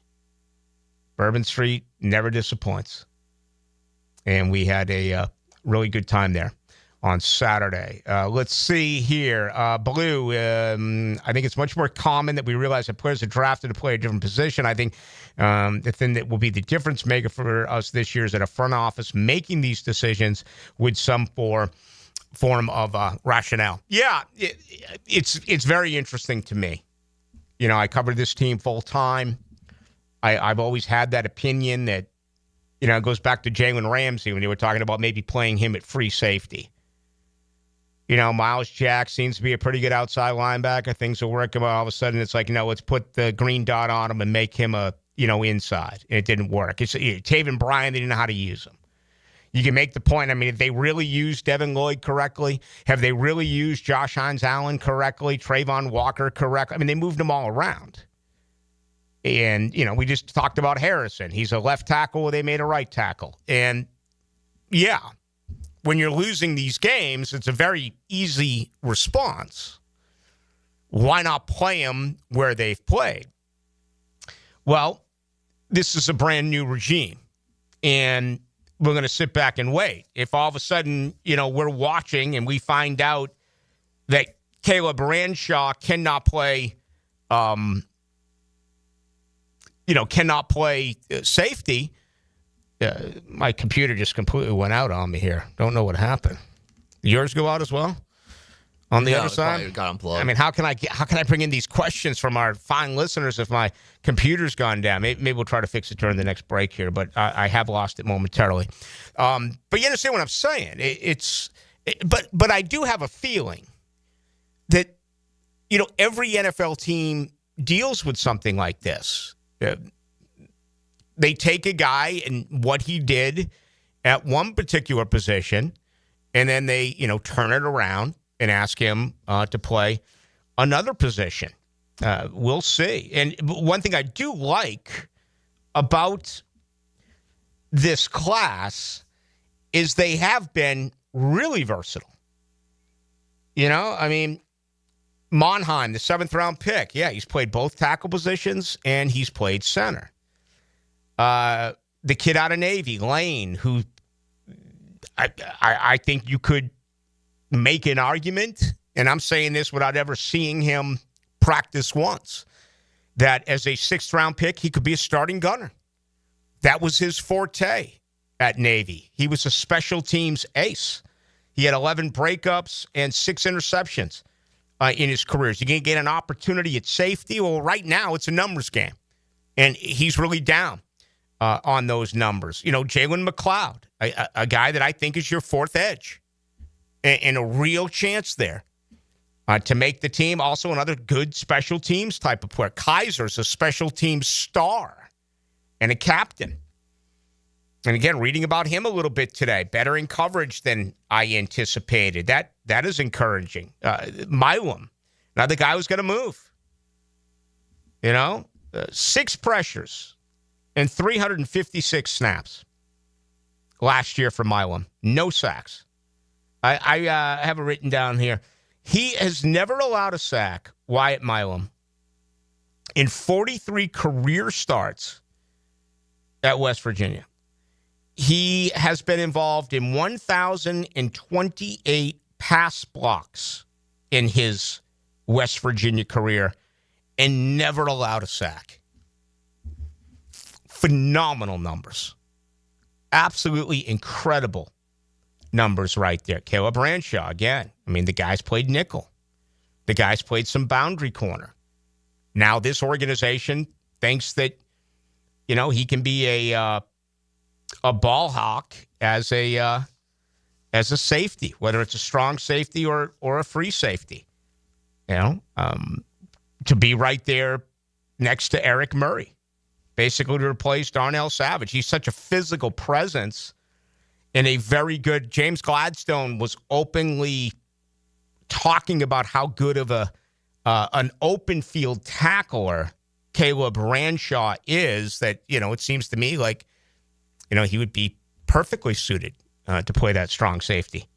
Bourbon Street never disappoints. And we had a really good time there on Saturday. Let's see here. Ballou, I think it's much more common that we realize that players are drafted to play a different position. I think the thing that will be the difference maker for us this year is that a front office making these decisions with some form of rationale. Yeah, it's very interesting to me. I covered this team full time. I've always had that opinion that, it goes back to Jalen Ramsey when they were talking about maybe playing him at free safety. Miles Jack seems to be a pretty good outside linebacker. Things are working. All of a sudden, it's like, let's put the green dot on him and make him a, inside. And it didn't work. Taven Bryan, they didn't know how to use him. You can make the point. I mean, if they really used Devin Lloyd correctly, have they really used Josh Hines-Allen correctly, Trayvon Walker correctly? I mean, they moved them all around. And, we just talked about Harrison. He's a left tackle. They made a right tackle. And, yeah, when you're losing these games, it's a very easy response. Why not play them where they've played? Well, this is a brand new regime, and we're going to sit back and wait. If all of a sudden, we're watching and we find out that Caleb Ranshaw cannot play, safety. My computer just completely went out on me here. Don't know what happened. Yours go out as well? On the other side? Got unplugged. I mean, how can I bring in these questions from our fine listeners if my computer's gone down? Maybe we'll try to fix it during the next break here, but I have lost it momentarily. But you understand what I'm saying? But I do have a feeling that, every NFL team deals with something like this. They take a guy and what he did at one particular position, and then they, turn it around and ask him to play another position. We'll see. And one thing I do like about this class is they have been really versatile. I mean, Monheim, the 7th-round pick, yeah, he's played both tackle positions, and he's played center. The kid out of Navy, Lane, who I think you could make an argument, and I'm saying this without ever seeing him practice once, that as a 6th-round pick, he could be a starting gunner. That was his forte at Navy. He was a special teams ace. He had 11 breakups and 6 interceptions in his career. Is he going to get an opportunity at safety? Well, right now it's a numbers game, and he's really down on those numbers. Jalen McLeod, a guy that I think is your 4th edge, and a real chance there to make the team. Also another good special teams type of player. Kaiser's a special teams star and a captain. And again, reading about him a little bit today, better in coverage than I anticipated. That is encouraging. Milam, another guy who's going to move. 6 pressures and 356 snaps last year for Milam. No sacks. I have it written down here. He has never allowed a sack, Wyatt Milam, in 43 career starts at West Virginia. He has been involved in 1,028 pass blocks in his West Virginia career and never allowed a sack. Phenomenal numbers. Absolutely incredible numbers right there. Caleb Branshaw, again. I mean, the guy's played nickel. The guy's played some boundary corner. Now this organization thinks that, you know, he can be a ball hawk as a safety, whether it's a strong safety or a free safety. You know, to be right there next to Eric Murray, basically to replace Darnell Savage. He's such a physical presence and a very good. James Gladstone was openly talking about how good of an open field tackler Caleb Branshaw is, that, you know, it seems to me like, you know, he would be perfectly suited to play that strong safety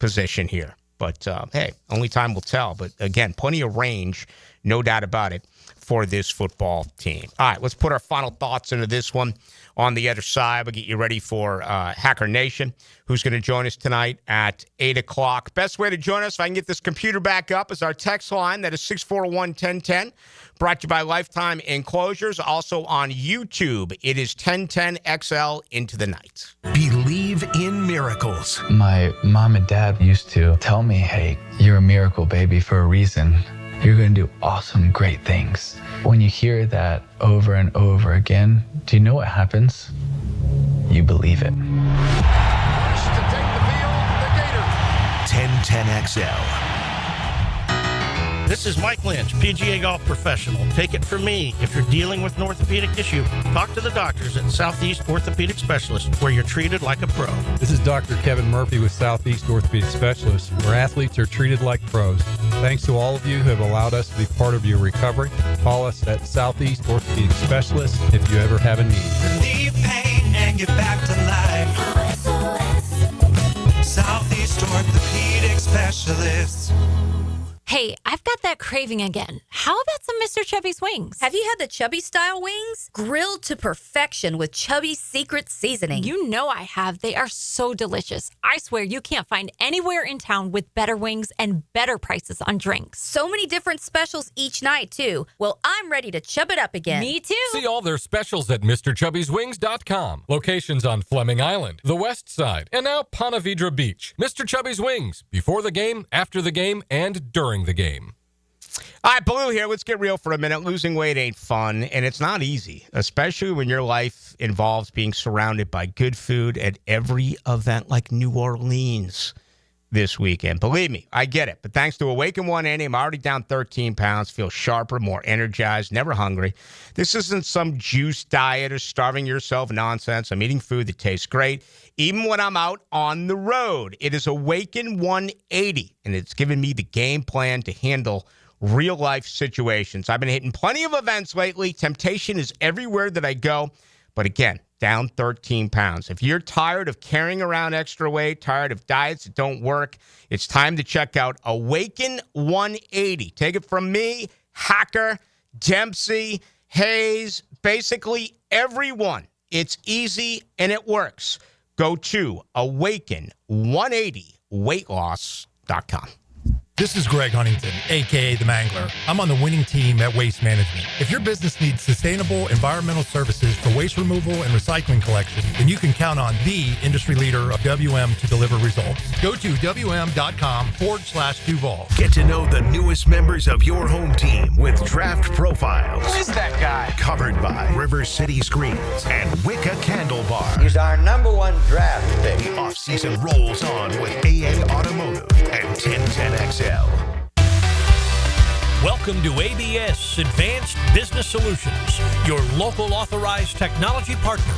position here. But, hey, only time will tell. But, again, plenty of range, no doubt about it, for this football team. All right, let's put our final thoughts into this one on the other side. We'll get you ready for Hacker Nation, who's going to join us tonight at 8 o'clock. Best way to join us, if I can get this computer back up, is our text line. That is 641-1010, brought to you by Lifetime Enclosures. Also on YouTube, it is 1010XL Into the Night. Believe in miracles. My mom and dad used to tell me, hey, you're a miracle baby for a reason. You're going to do awesome, great things. When you hear that over and over again, do you know what happens? You believe it. 1010XL. This is Mike Lynch, PGA Golf Professional. Take it from me. If you're dealing with an orthopedic issue, talk to the doctors at Southeast Orthopedic Specialists, where you're treated like a pro. This is Dr. Kevin Murphy with Southeast Orthopedic Specialists, where athletes are treated like pros. Thanks to all of you who have allowed us to be part of your recovery. Call us at Southeast Orthopedic Specialists if you ever have a need. Relieve pain and get back to life. Southeast Orthopedic Specialists. Hey, I've got that craving again. How about some Mr. Chubby's wings? Have you had the Chubby style wings? Grilled to perfection with Chubby's secret seasoning. You know I have. They are so delicious. I swear you can't find anywhere in town with better wings and better prices on drinks. So many different specials each night, too. Well, I'm ready to chub it up again. Me too. See all their specials at MrChubby'sWings.com. Locations on Fleming Island, the West Side, and now Ponte Vedra Beach. Mr. Chubby's Wings. Before the game, after the game, and during the game. All right, Ballou here. Let's get real for a minute. Losing weight ain't fun, and it's not easy, especially when your life involves being surrounded by good food at every event like New Orleans this weekend. Believe me, I get it. But thanks to Awaken 180, I'm already down 13 pounds, feel sharper, more energized, never hungry. This isn't some juice diet or starving yourself nonsense. I'm eating food that tastes great, even when I'm out on the road. It is Awaken 180, and it's given me the game plan to handle real-life situations. I've been hitting plenty of events lately. Temptation is everywhere that I go. But again, down 13 pounds. If you're tired of carrying around extra weight, tired of diets that don't work, it's time to check out Awaken 180. Take it from me, Hacker, Dempsey, Hayes, basically everyone. It's easy and it works. Go to awaken180weightloss.com. This is Greg Huntington, a.k.a. The Mangler. I'm on the winning team at Waste Management. If your business needs sustainable environmental services for waste removal and recycling collection, then you can count on the industry leader of WM to deliver results. Go to WM.com/Duval. Get to know the newest members of your home team with Draft Profiles. Who is that guy? Covered by River City Screens and Wicca Candle Bar. He's our #1 draft pick. The off-season rolls on with AA Automotive and 1010XL. Welcome to ABS Advanced Business Solutions, your local authorized technology partner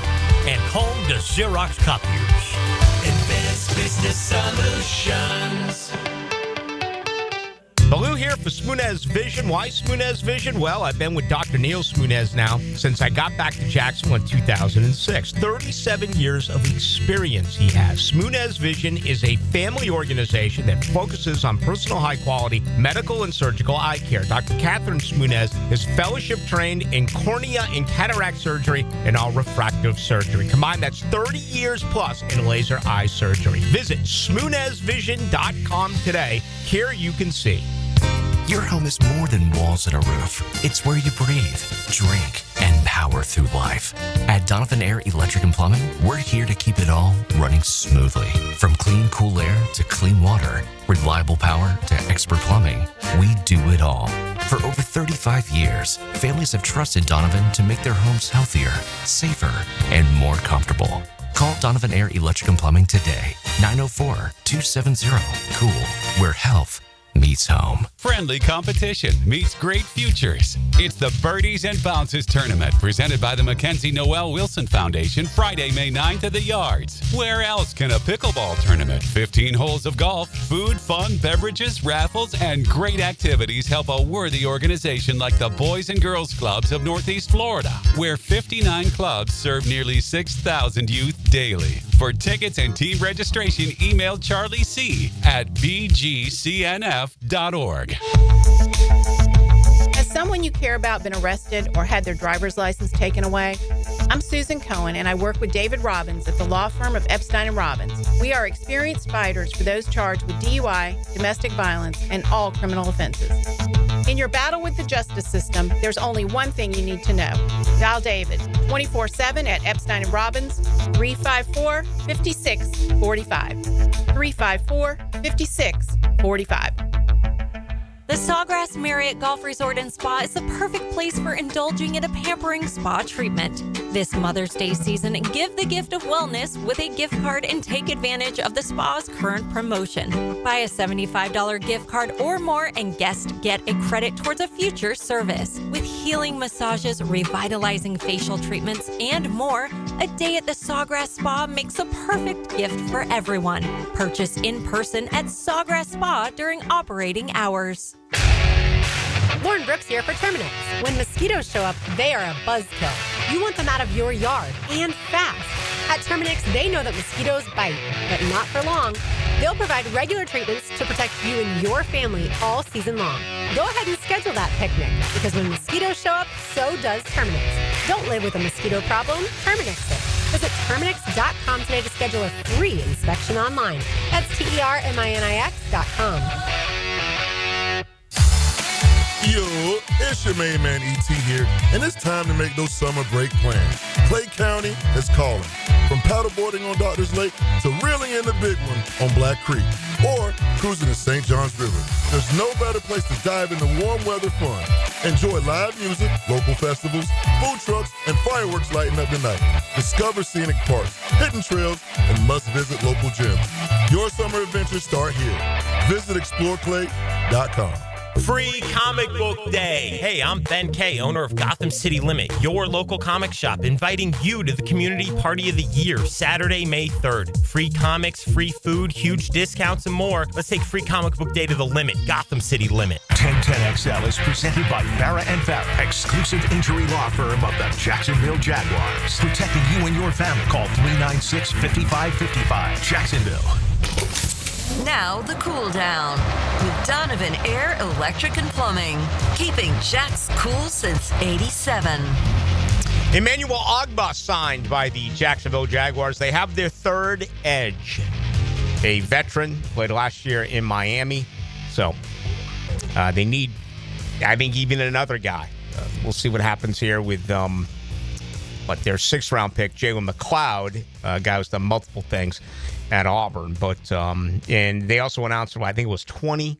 and home to Xerox copiers. Advanced Business Solutions. Ballou here for Smoonez Vision. Why Smoonez Vision? Well, I've been with Dr. Neil Smoonez now since I got back to Jacksonville in 2006. 37 years of experience he has. Smoonez Vision is a family organization that focuses on personal high-quality medical and surgical eye care. Dr. Catherine Smoonez is fellowship-trained in cornea and cataract surgery and all refractive surgery. Combined, that's 30 years plus in laser eye surgery. Visit SmoonezVision.com today. Here you can see. Your home is more than walls and a roof. It's where you breathe, drink, and power through life. At Donovan Air Electric and Plumbing, we're here to keep it all running smoothly. From clean, cool air to clean water, reliable power to expert plumbing, we do it all. For over 35 years, families have trusted Donovan to make their homes healthier, safer, and more comfortable. Call Donovan Air Electric and Plumbing today. 904-270-COOL, where health meets home. Friendly competition meets great futures. It's the Birdies and Bounces Tournament presented by the Mackenzie Noel Wilson Foundation Friday, May 9th at the Yards. Where else can a pickleball tournament, 15 holes of golf, food, fun, beverages, raffles, and great activities help a worthy organization like the Boys and Girls Clubs of Northeast Florida, where 59 clubs serve nearly 6,000 youth daily. For tickets and team registration, email Charlie C. at bgcnf.org. Has someone you care about been arrested or had their driver's license taken away? I'm Susan Cohen, and I work with David Robbins at the law firm of Epstein & Robbins. We are experienced fighters for those charged with DUI, domestic violence, and all criminal offenses. In your battle with the justice system, there's only one thing you need to know. Dial David 24/7 at Epstein & Robbins, 354-5645. 354-5645. The Sawgrass Marriott Golf Resort and Spa is the perfect place for indulging in a pampering spa treatment. This Mother's Day season, give the gift of wellness with a gift card and take advantage of the spa's current promotion. Buy a $75 gift card or more and guests get a credit towards a future service. With healing massages, revitalizing facial treatments, and more, a day at the Sawgrass Spa makes a perfect gift for everyone. Purchase in person at Sawgrass Spa during operating hours. Lauren Brooks here for Terminix. When mosquitoes show up, they are a buzzkill. You want them out of your yard, and fast. At Terminix, they know that mosquitoes bite, but not for long. They'll provide regular treatments to protect you and your family all season long. Go ahead and schedule that picnic, because when mosquitoes show up, so does Terminix. Don't live with a mosquito problem, Terminix it. Visit Terminix.com today to schedule a free inspection online. That's TERMINIX.com. Yo, it's your main man E.T. here, and it's time to make those summer break plans. Clay County is calling. From paddleboarding on Doctors Lake to reeling in the big one on Black Creek, or cruising the St. Johns River. There's no better place to dive into warm weather fun. Enjoy live music, local festivals, food trucks, and fireworks lighting up the night. Discover scenic parks, hidden trails, and must-visit local gyms. Your summer adventures start here. Visit exploreclay.com. Free Comic Book Day. Hey, I'm Ben Kay, owner of Gotham City Limit, your local comic shop, inviting you to the Community Party of the Year, Saturday, May 3rd. Free comics, free food, huge discounts, and more. Let's take Free Comic Book Day to the limit. Gotham City Limit. 1010XL is presented by Farah & Farah, exclusive injury law firm of the Jacksonville Jaguars. Protecting you and your family. Call 396-5555. Jacksonville. Now the cool down with Donovan Air Electric and Plumbing, keeping Jack's cool since '87. Emmanuel Ogbah signed by the Jacksonville Jaguars. They have their third edge, a veteran, played last year in Miami. So they need, I think, even another guy. We'll see what happens here with their sixth-round pick, Jalen McLeod, a guy who's done multiple things at Auburn. But and they also announced, I think it was 20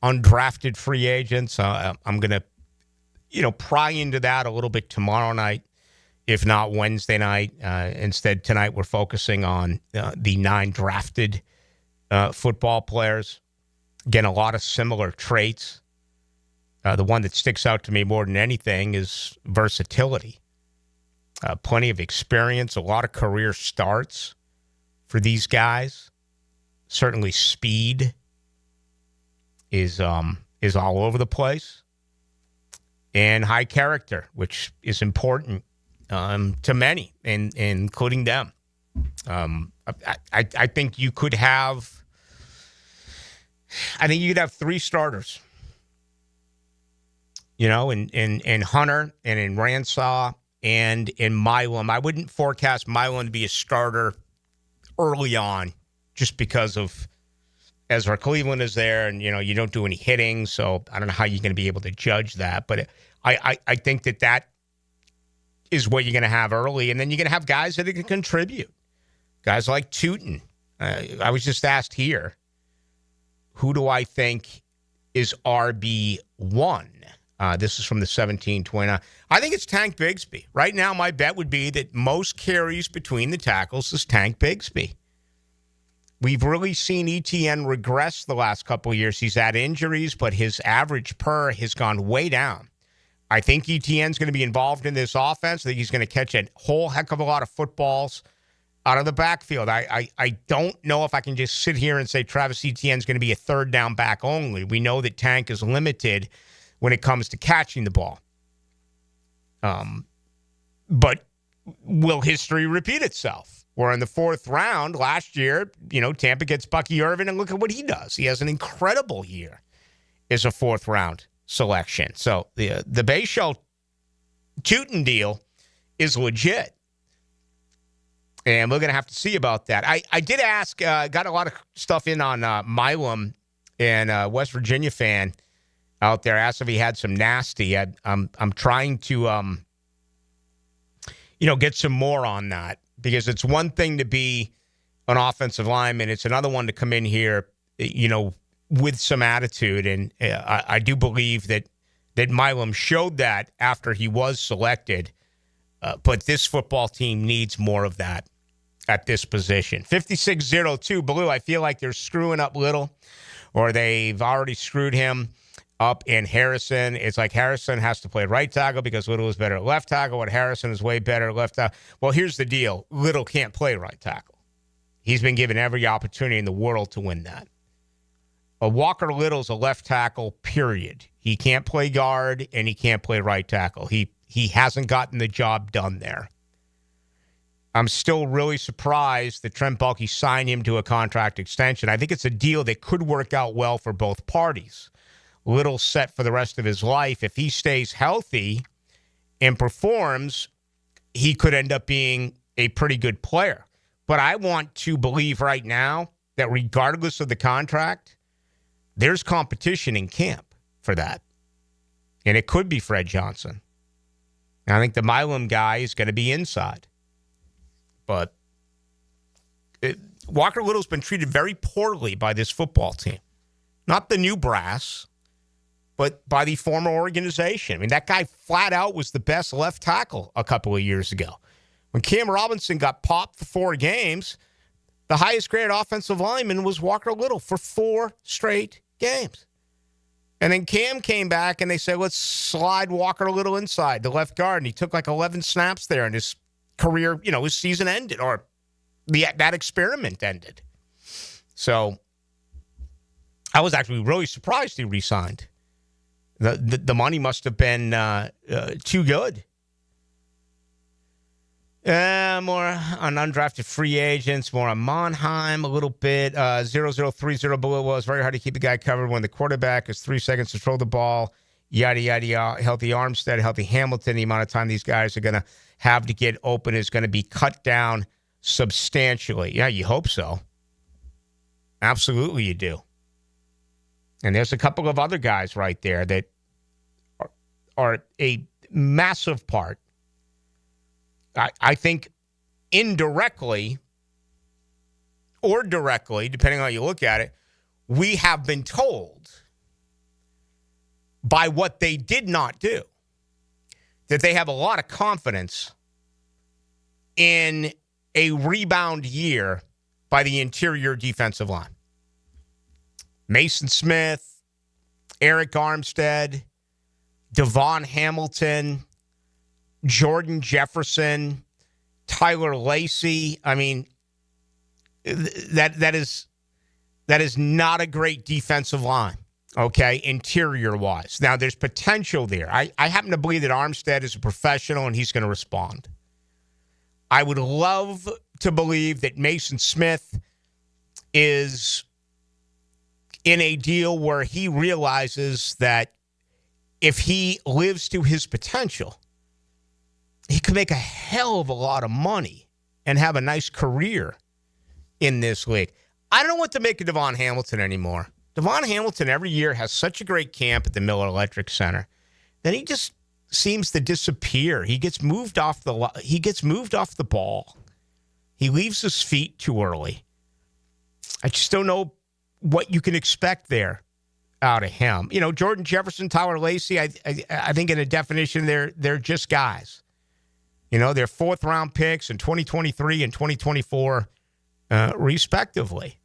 undrafted free agents. I'm going to, pry into that a little bit tomorrow night, if not Wednesday night. Instead, tonight we're focusing on the 9 drafted football players. Again, a lot of similar traits. The one that sticks out to me more than anything is versatility. Plenty of experience, a lot of career starts for these guys. Certainly speed is is all over the place, and high character, which is important to many, including them. I think you could have. I think you could have 3 starters. You know, in Hunter and in Ransaw and in Milam. I wouldn't forecast Milam to be a starter early on, just because of Ezra Cleveland is there, and you don't do any hitting, so I don't know how you're going to be able to judge that. But I think that is what you're going to have early, and then you're going to have guys that can contribute. Guys like Tootin. I was just asked here, who do I think is RB1? This is from the 1720. I think it's Tank Bigsby. Right now, my bet would be that most carries between the tackles is Tank Bigsby. We've really seen ETN regress the last couple of years. He's had injuries, but his average per has gone way down. I think ETN's going to be involved in this offense. I think he's going to catch a whole heck of a lot of footballs out of the backfield. I don't know if I can just sit here and say Travis Etienne's going to be a third down back only. We know that Tank is limited when it comes to catching the ball. But will history repeat itself? We're in the 4th round. Last year, Tampa gets Bucky Irvin, and look at what he does. He has an incredible year as a 4th round selection. So the Bayshell Tootin deal is legit. And we're going to have to see about that. I did ask, got a lot of stuff in on Milam, and West Virginia fan out there asked if he had some nasty. I'm trying to get some more on that, because it's one thing to be an offensive lineman, it's another one to come in here, with some attitude, and I do believe that Milam showed that after he was selected. But this football team needs more of that at this position. 5602 Blue. I feel like they're screwing up Little, or they've already screwed him up in Harrison. It's like Harrison has to play right tackle because Little is better at left tackle, and Harrison is way better at left tackle. Well, here's the deal. Little can't play right tackle. He's been given every opportunity in the world to win that. Walker Little's a left tackle, period. He can't play guard, and he can't play right tackle. He hasn't gotten the job done there. I'm still really surprised that Trent Baalke signed him to a contract extension. I think it's a deal that could work out well for both parties. Little set for the rest of his life. If he stays healthy and performs, he could end up being a pretty good player. But I want to believe right now that regardless of the contract, there's competition in camp for that. And it could be Fred Johnson. And I think the Milam guy is going to be inside. But Walker Little's been treated very poorly by this football team. Not the new brass, but by the former organization. I mean, that guy flat out was the best left tackle a couple of years ago. When Cam Robinson got popped for 4 games, the highest graded offensive lineman was Walker Little for 4 straight games. And then Cam came back and they said, let's slide Walker Little inside the left guard. And he took like 11 snaps there, and his career, his season ended, or that experiment ended. So I was actually really surprised he re-signed. The money must have been too good. More on undrafted free agents, more on Monheim a little bit. 0030 Below. Well, it's very hard to keep the guy covered when the quarterback is 3 seconds to throw the ball. Yada, yada, yada. Healthy Armstead, healthy Hamilton. The amount of time these guys are going to have to get open is going to be cut down substantially. Yeah, you hope so. Absolutely you do. And there's a couple of other guys right there that are a massive part. I think indirectly or directly, depending on how you look at it, we have been told by what they did not do that they have a lot of confidence in a rebound year by the interior defensive line. Mason Smith, Eric Armstead, Devon Hamilton, Jordan Jefferson, Tyler Lacey. I mean, that is not a great defensive line. okay, interior-wise. Now, there's potential there. I happen to believe that Armstead is a professional and he's going to respond. I would love to believe that Mason Smith is in a deal where he realizes that if he lives to his potential, he could make a hell of a lot of money and have a nice career in this league. I don't know what to make of Devon Hamilton anymore. Devon Hamilton every year has such a great camp at the Miller Electric Center. Then he just seems to disappear. He gets moved off the ball. He leaves his feet too early. I just don't know what you can expect there out of him. You know, Jordan Jefferson, Tyler Lacey, I think in a definition, they're just guys. You know, they're fourth-round picks in 2023 and 2024, respectively.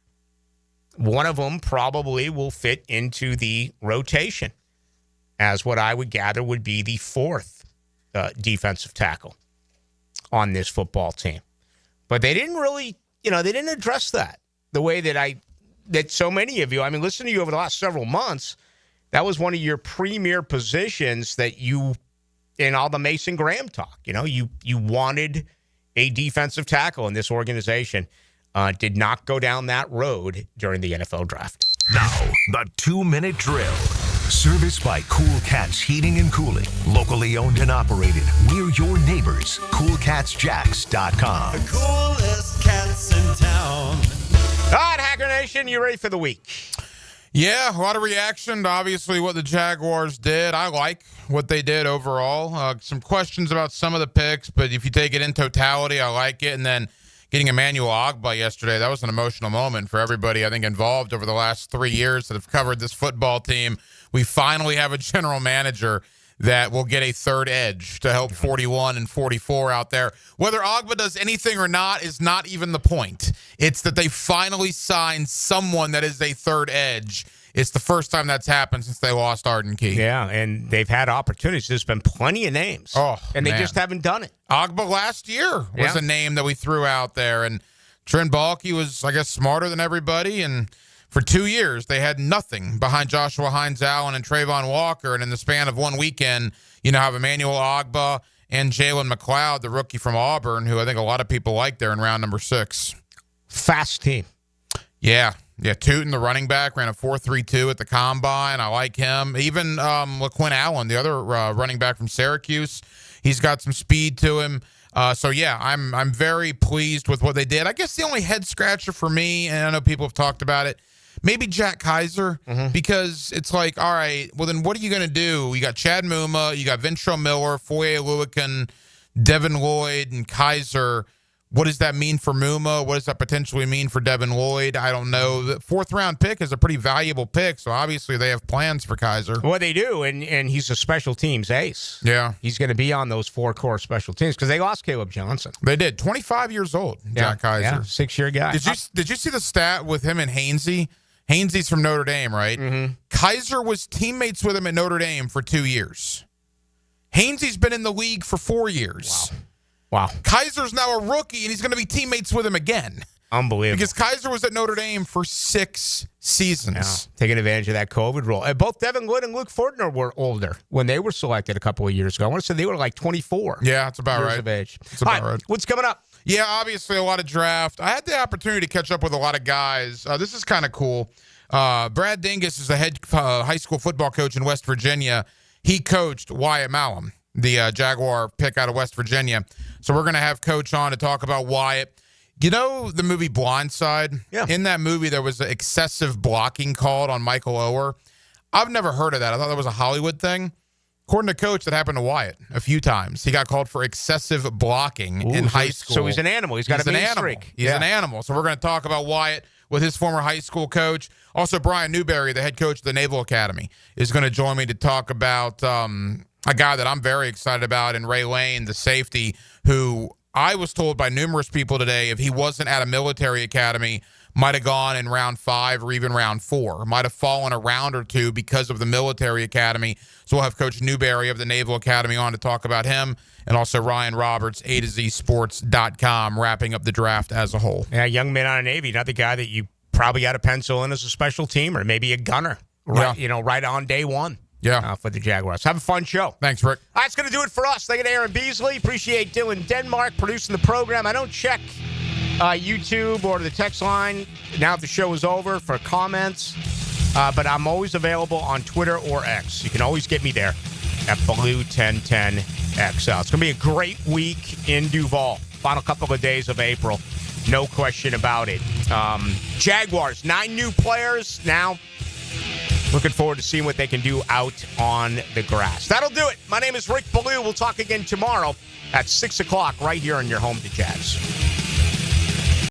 One of them probably will fit into the rotation as what I would gather would be the fourth defensive tackle on this football team. But they didn't really, they didn't address that the way that so many of you, I mean, listen to you over the last several months, that was one of your premier positions that you, in all the Mason Graham talk, you wanted a defensive tackle in this organization. Did not go down that road during the NFL draft. Now, the 2-minute drill. Serviced by Cool Cats Heating and Cooling. Locally owned and operated. We're your neighbors. CoolCatsJacks.com. The coolest cats in town. All right, Hacker Nation, you ready for the week? Yeah, a lot of reaction to obviously what the Jaguars did. I like what they did overall. Some questions about some of the picks, but if you take it in totality, I like it. And then getting Emmanuel Ogbah yesterday, that was an emotional moment for everybody, I think, involved over the last 3 years that have covered this football team. We finally have a general manager that will get a third edge to help 41 and 44 out there. Whether Ogbah does anything or not is not even the point. It's that they finally signed someone that is a third edge. It's the first time that's happened since they lost Arden Key. Yeah, and they've had opportunities. There's been plenty of names. And they just haven't done it. Ogbah last year was a name that we threw out there. And Trent Baalke was, I guess, smarter than everybody. And for 2 years, they had nothing behind Joshua Hines-Allen and Trayvon Walker. And in the span of one weekend, have Emmanuel Ogbah and Jalen McLeod, the rookie from Auburn, who I think a lot of people like there in round number 6. Fast team. Yeah, Tootin, the running back, ran a 4.32 at the combine. I like him. Even LaQuinn Allen, the other running back from Syracuse, he's got some speed to him. I'm very pleased with what they did. I guess the only head scratcher for me, and I know people have talked about it, maybe Jack Kaiser, because it's like, all right, well then what are you going to do? You got Chad Muma, you got Ventrell Miller, Foye Oluokun, Devin Lloyd, and Kaiser. What does that mean for Muma? What does that potentially mean for Devin Lloyd? I don't know. The 4th-round pick is a pretty valuable pick, so obviously they have plans for Kaiser. Well, they do, and he's a special teams ace. Yeah. He's going to be on those 4 core special teams because they lost Caleb Johnson. They did. 25 years old, Jack Kaiser. Yeah, 6-year guy. Did you see the stat with him and Hainsey? Hainsey's from Notre Dame, right? Mm-hmm. Kaiser was teammates with him at Notre Dame for 2 years. Hainsey's been in the league for 4 years. Wow. Kaiser's now a rookie, and he's going to be teammates with him again. Unbelievable. Because Kaiser was at Notre Dame for 6 seasons. Yeah, taking advantage of that COVID rule. Both Devin Lloyd and Luke Fortner were older when they were selected a couple of years ago. I want to say they were like 24. Yeah, that's about years right. Of age. That's about right. What's coming up? Yeah, obviously a lot of draft. I had the opportunity to catch up with a lot of guys. This is kind of cool. Brad Dingus is the head high school football coach in West Virginia. He coached Wyatt Malum, the Jaguar pick out of West Virginia. So we're going to have Coach on to talk about Wyatt. You know the movie Blindside? Yeah. In that movie, there was excessive blocking called on Michael Oher. I've never heard of that. I thought that was a Hollywood thing. According to Coach, that happened to Wyatt a few times. He got called for excessive blocking in high school. So he's an animal. He's got a mean streak. He's an animal. So we're going to talk about Wyatt with his former high school coach. Also, Brian Newberry, the head coach of the Naval Academy, is going to join me to talk about a guy that I'm very excited about in Ray Lane, the safety, who I was told by numerous people today, if he wasn't at a military academy, might have gone in round 5 or even round 4. Might have fallen a round or two because of the military academy. So we'll have Coach Newberry of the Naval Academy on to talk about him, and also Ryan Roberts, A2ZSports.com, wrapping up the draft as a whole. Yeah, young man out of Navy, not the guy that you probably got to pencil in as a special team or maybe a gunner right on day one. Yeah. For the Jaguars. Have a fun show. Thanks, Rick. All right, that's going to do it for us. Thank you to Aaron Beasley. Appreciate Dylan Denmark producing the program. I don't check YouTube or the text line now that the show is over for comments, but I'm always available on Twitter or X. You can always get me there at Ballou1010XL. It's going to be a great week in Duval. Final couple of days of April. No question about it. Jaguars, 9 new players now. Looking forward to seeing what they can do out on the grass. That'll do it. My name is Rick Ballou. We'll talk again tomorrow at 6 o'clock right here on your home to Jags.